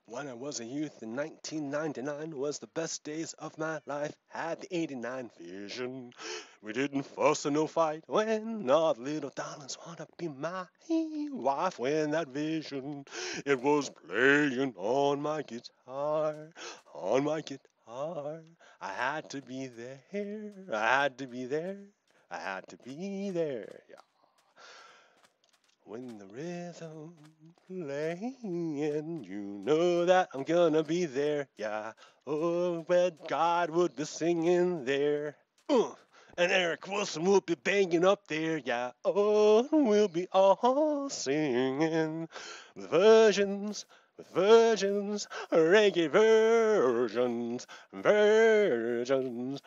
When I was a youth in 1999 was the best days of my life. Had the 89 vision. We didn't fuss or no fight when all the little darlings wanna be my wife. When that vision, it was playing on my guitar, on my guitar. I had to be there. I had to be there. I had to be there. Yeah. When the rhythm playing, you know that I'm gonna be there, yeah. Oh, but God would be singing there. And Eric Wilson will be banging up there, yeah. Oh, we'll be all singing with versions, reggae versions, versions.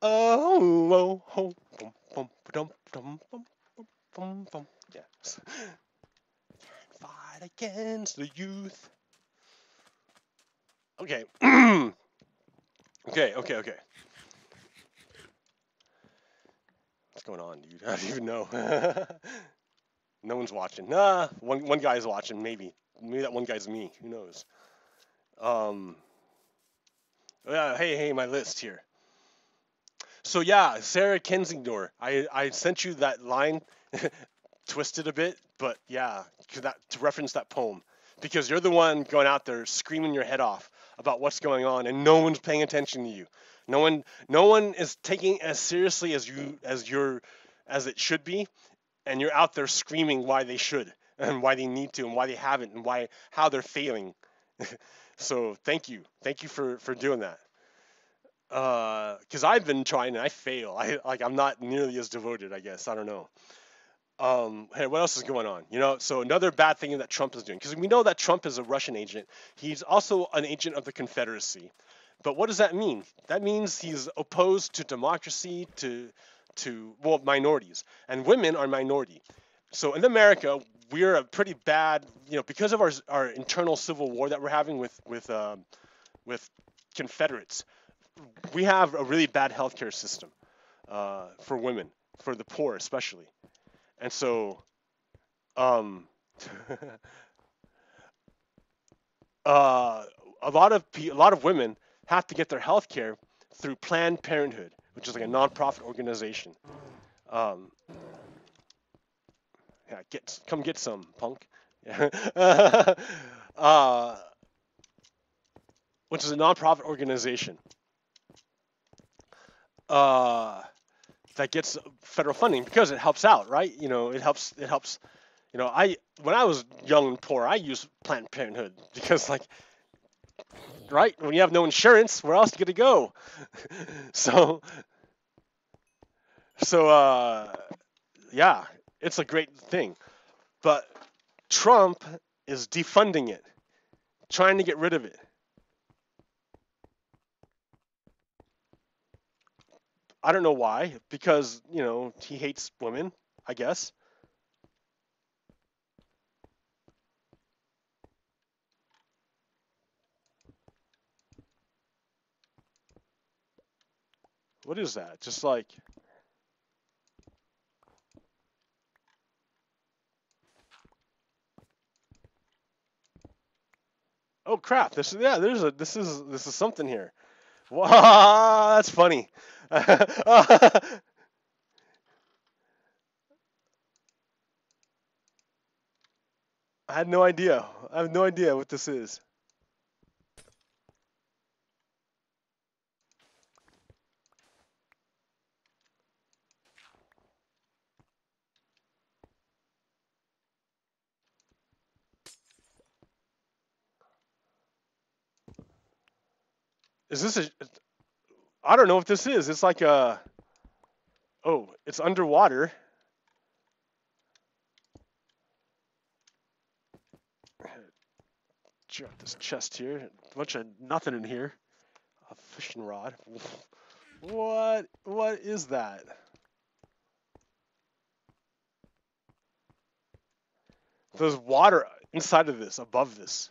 Oh, oh, oh, bum, bum, dum, dum, bum, bum, bum, bum. Yes. Fight against the youth. Okay. Okay. What's going on, dude? I don't even know. No one's watching. Nah, one guy's watching, maybe. Maybe that one guy's me. Who knows? Hey, my list here. So yeah, Sarah Kensington. I sent you that line, twisted a bit, but yeah, to reference that poem, because you're the one going out there screaming your head off about what's going on, and no one's paying attention to you. No one is taking as seriously as it should be, and you're out there screaming why they should and why they need to and why they haven't and how they're failing. So thank you for doing that. Because I've been trying and I fail. I'm not nearly as devoted, I guess. I don't know. Hey, what else is going on? So another bad thing that Trump is doing, because we know that Trump is a Russian agent. He's also an agent of the Confederacy. But what does that mean? That means he's opposed to democracy, to minorities, and women are minority. So in America, we're a pretty bad, because of our internal civil war that we're having with Confederates. We have a really bad healthcare system for women, for the poor especially, and so a lot of women have to get their healthcare through Planned Parenthood, which is like a nonprofit organization. Yeah, come get some, punk. Which is a nonprofit organization. That gets federal funding because it helps out, right? It helps. When I was young and poor, I used Planned Parenthood because, right, when you have no insurance, where else are you gonna go? so, yeah, it's a great thing, but Trump is defunding it, trying to get rid of it. I don't know why, because, he hates women, I guess. What is that? Just like... Oh crap! This is something here. Wow, that's funny. I had no idea. I have no idea what this is. Is this a? I don't know what this is. It's like a. Oh, it's underwater. Check out this chest here. A bunch of nothing in here. A fishing rod. What? What is that? There's water inside of this, above this.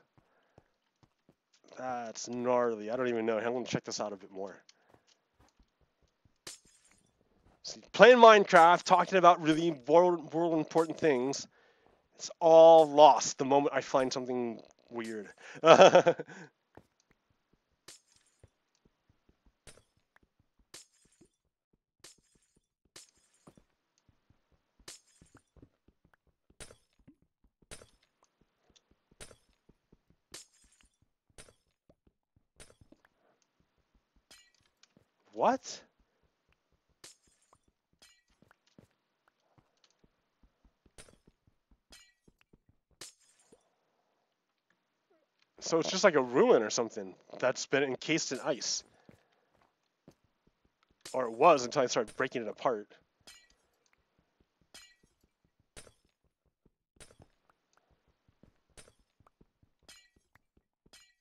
That's gnarly. I don't even know. I'm gonna check this out a bit more. See, playing Minecraft, talking about really world important things. It's all lost the moment I find something weird. What? So it's just like a ruin or something that's been encased in ice. Or it was until I started breaking it apart.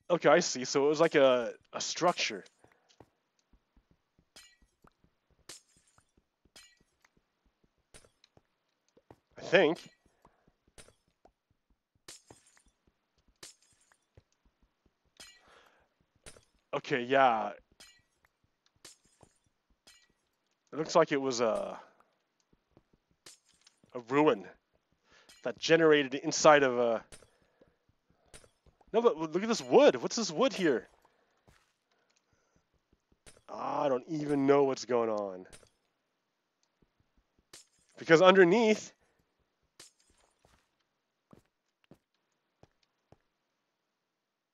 Okay, I see. So it was like a structure. I think. Okay, yeah. It looks like it was a ruin that generated inside of a. No, but look at this wood. What's this wood here? I don't even know what's going on. Because underneath,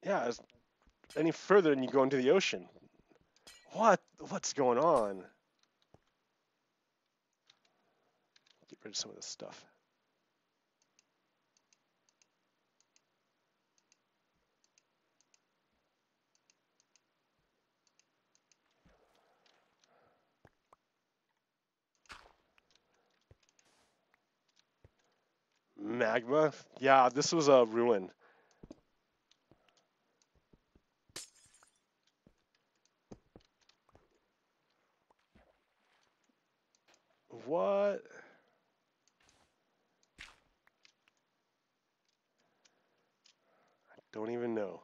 yeah, it's any further and you go into the ocean. What's going on? Get rid of some of this stuff. Magma? Yeah, this was a ruin. What? Don't even know.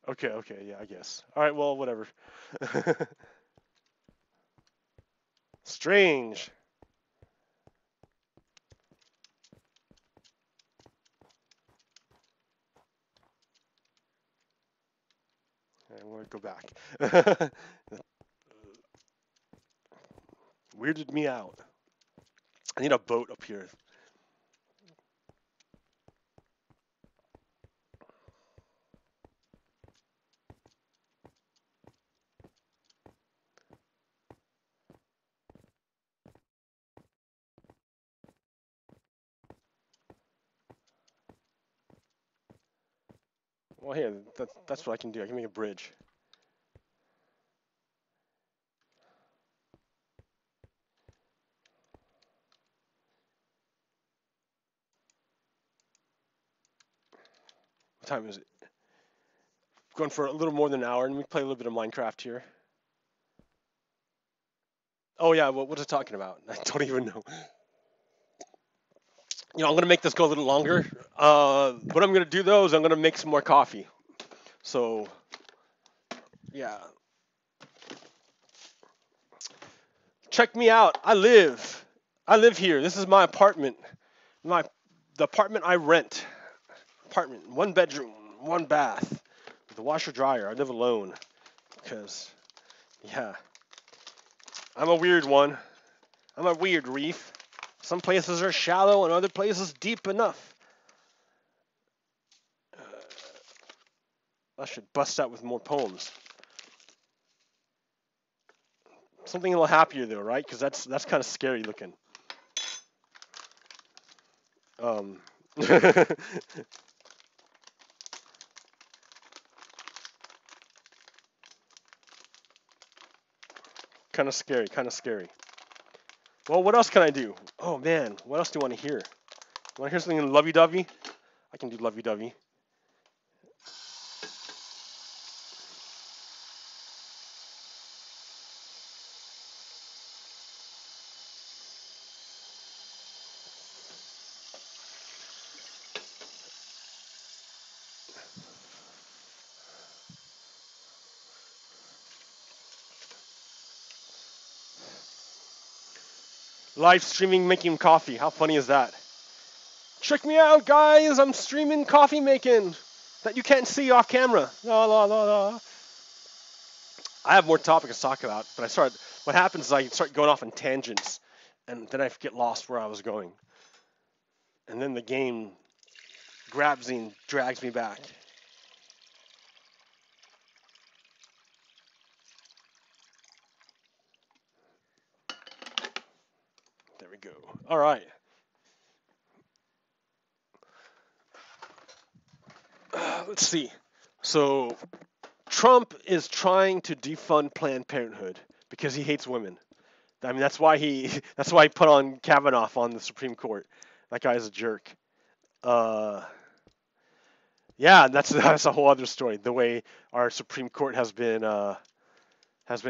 Okay, yeah, I guess. Alright, well, whatever. Strange. I'm gonna go back. Weirded me out. I need a boat up here. Well, here, that's what I can do. I can make a bridge. What time is it? Going for a little more than an hour, and we play a little bit of Minecraft here. Oh yeah, what's it talking about? I don't even know. You know, I'm gonna make this go a little longer. What I'm gonna do though is I'm gonna make some more coffee. So, yeah. Check me out. I live here. This is my apartment. The apartment I rent. Apartment, 1 bedroom, 1 bath, with a washer dryer. I live alone because, yeah, I'm a weird one. I'm a weird reef. Some places are shallow and other places deep enough. I should bust out with more poems. Something a little happier though, right? Because that's kind of scary looking. Kind of scary, kind of scary. Well, what else can I do? Oh man, what else do you want to hear? You want to hear something lovey-dovey? I can do lovey-dovey. Live streaming making coffee. How funny is that? Check me out, guys. I'm streaming coffee making that you can't see off camera. La, la, la, la. I have more topics to talk about, but what happens is I start going off on tangents, and then I get lost where I was going. And then the game grabs me and drags me back. There we go. All right. Let's see. So Trump is trying to defund Planned Parenthood because he hates women. I mean, that's why he put on Kavanaugh on the Supreme Court. That guy's a jerk. Yeah, that's a whole other story. The way our Supreme Court has been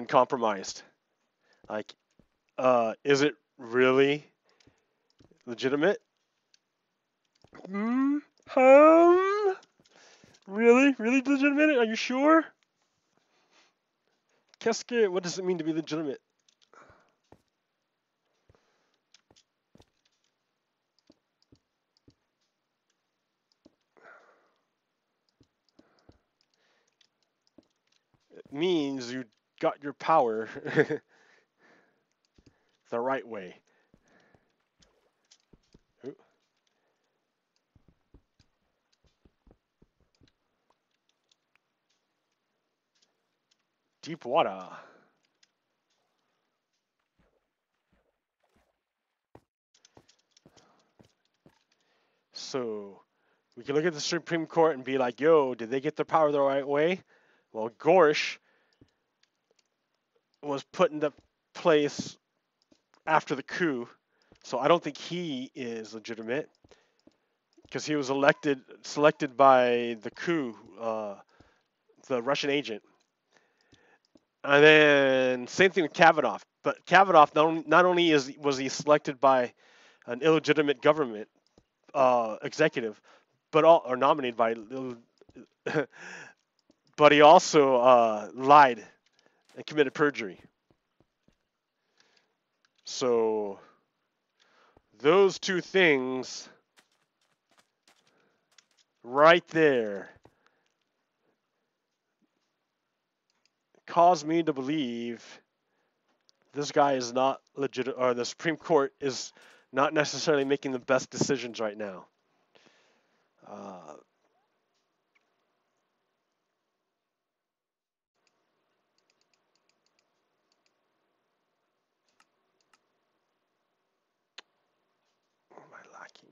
compromised. Like, is it really legitimate? Really legitimate? Are you sure? Qu'est-ce que? What does it mean to be legitimate? It means you got your power the right way. Ooh. Deep water. So we can look at the Supreme Court and be like, yo, did they get their power the right way? Well, Gorsh was put into place after the coup, so I don't think he is legitimate because he was selected by the coup, the Russian agent. And then same thing with Kavanaugh. But Kavanaugh not only was he selected by an illegitimate government executive, or nominated by, but he also lied and committed perjury. So those two things right there cause me to believe this guy is not legit, or the Supreme Court is not necessarily making the best decisions right now. What am I lacking?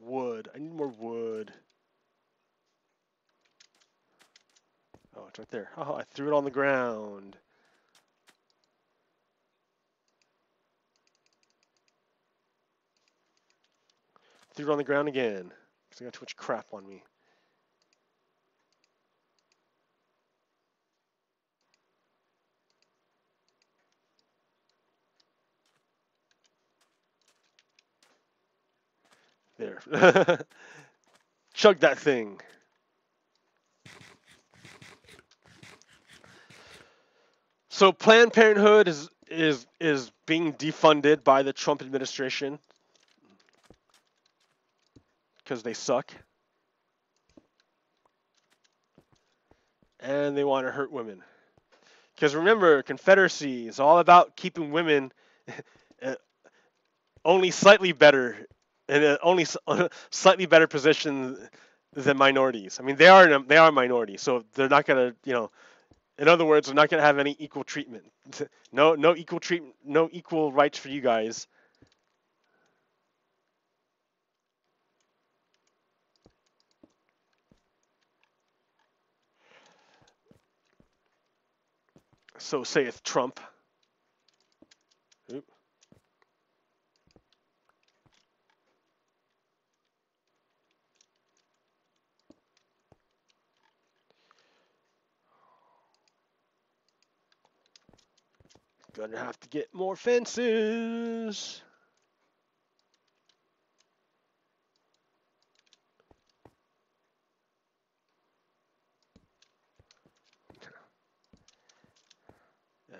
Wood. I need more wood. Oh, it's right there. Oh, I threw it on the ground. Threw it on the ground again. Because I got too much crap on me. There. Chug that thing. So Planned Parenthood is being defunded by the Trump administration because they suck. And they want to hurt women. Because remember, Confederacy is all about keeping women only slightly better, in only slightly better position than minorities. I mean, they are minorities, so they're not gonna, In other words, we're not going to have any equal treatment. No equal treatment, no equal rights for you guys. So saith Trump. Oop. Gonna have to get more fences.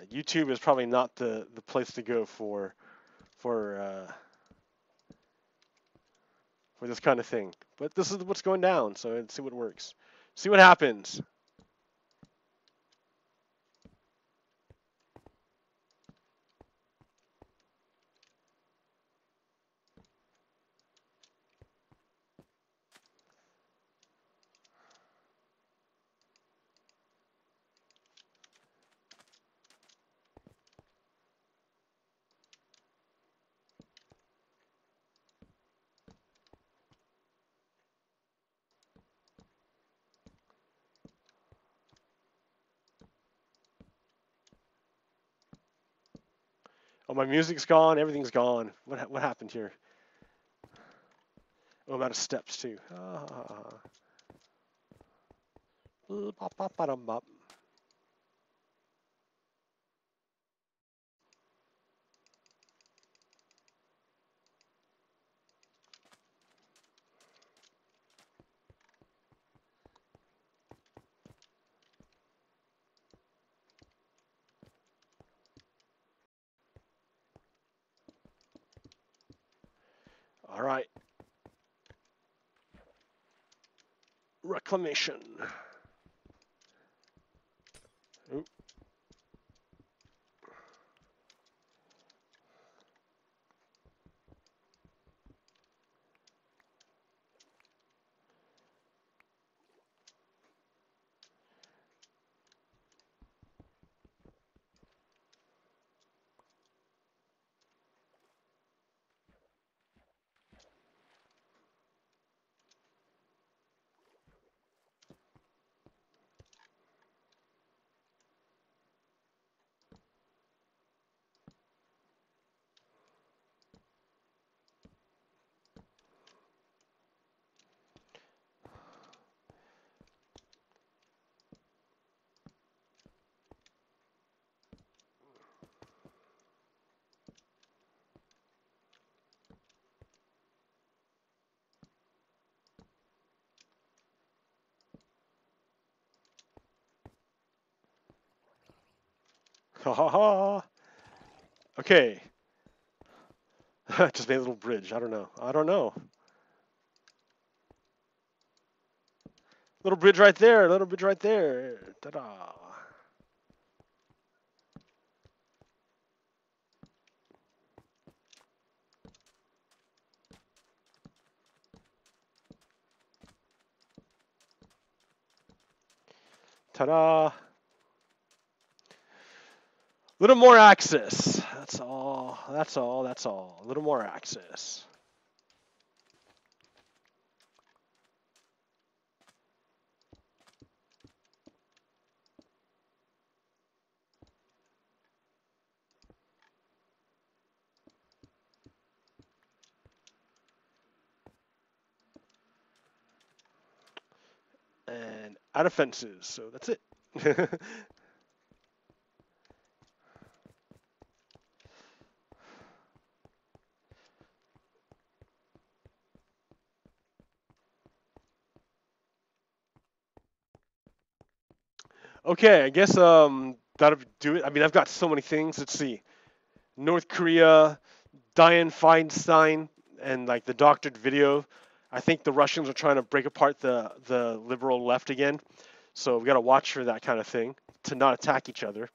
YouTube is probably not the place to go for this kind of thing. But this is what's going down, so let's see what works. See what happens. Oh, my music's gone. Everything's gone. What happened here? Oh, I'm out of steps too. All right. Reclamation. Oop. Ha ha ha. Okay. Just made a little bridge. I don't know. Little bridge right there. Little bridge right there. Ta-da. Ta-da. Little more access. That's all. A little more access. And out of fences. So that's it. Okay, I guess that'll do it. I mean, I've got so many things. Let's see. North Korea, Dianne Feinstein, and like the doctored video. I think the Russians are trying to break apart the liberal left again. So we got to watch for that kind of thing to not attack each other.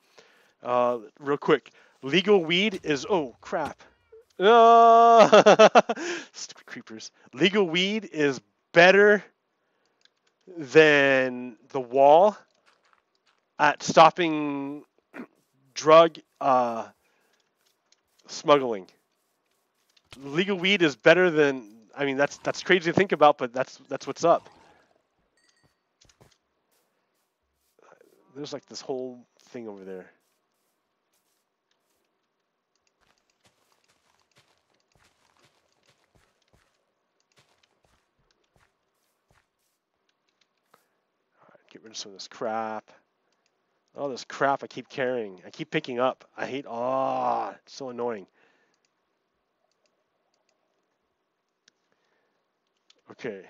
Real quick, legal weed is crap. Stupid creepers. Legal weed is better than the wall. at stopping drug smuggling. Legal weed is better than. I mean, that's crazy to think about, but that's what's up. There's like this whole thing over there. All right, get rid of some of this crap. All this crap I keep carrying. I keep picking up. I hate. Ah, oh, it's so annoying. Okay.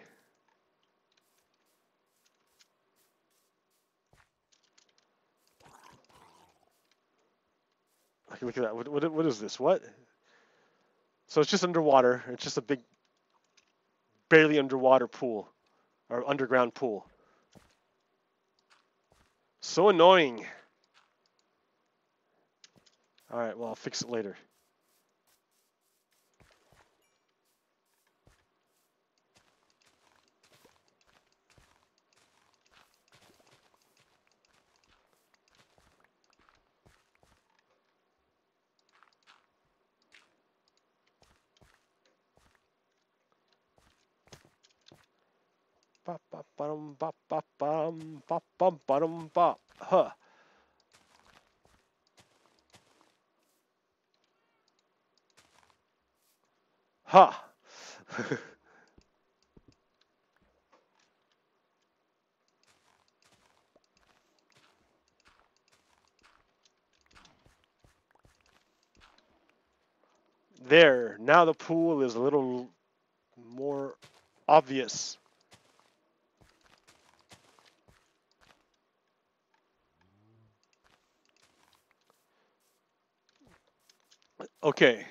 Okay, look at that. What is this? What? So it's just underwater. It's just a big, barely underwater pool, or underground pool. So annoying. All right. Well, I'll fix it later. Bop bop bottom bop bop bottom bop bop bottom bop. Huh. Ha. There. Now the pool is a little more obvious. Okay.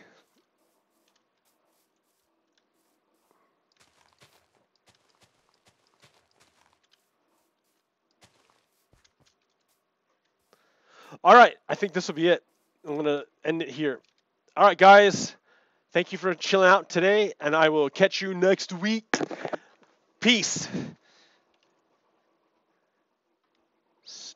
All right. I think this will be it. I'm going to end it here. All right, guys. Thank you for chilling out today, and I will catch you next week. Peace.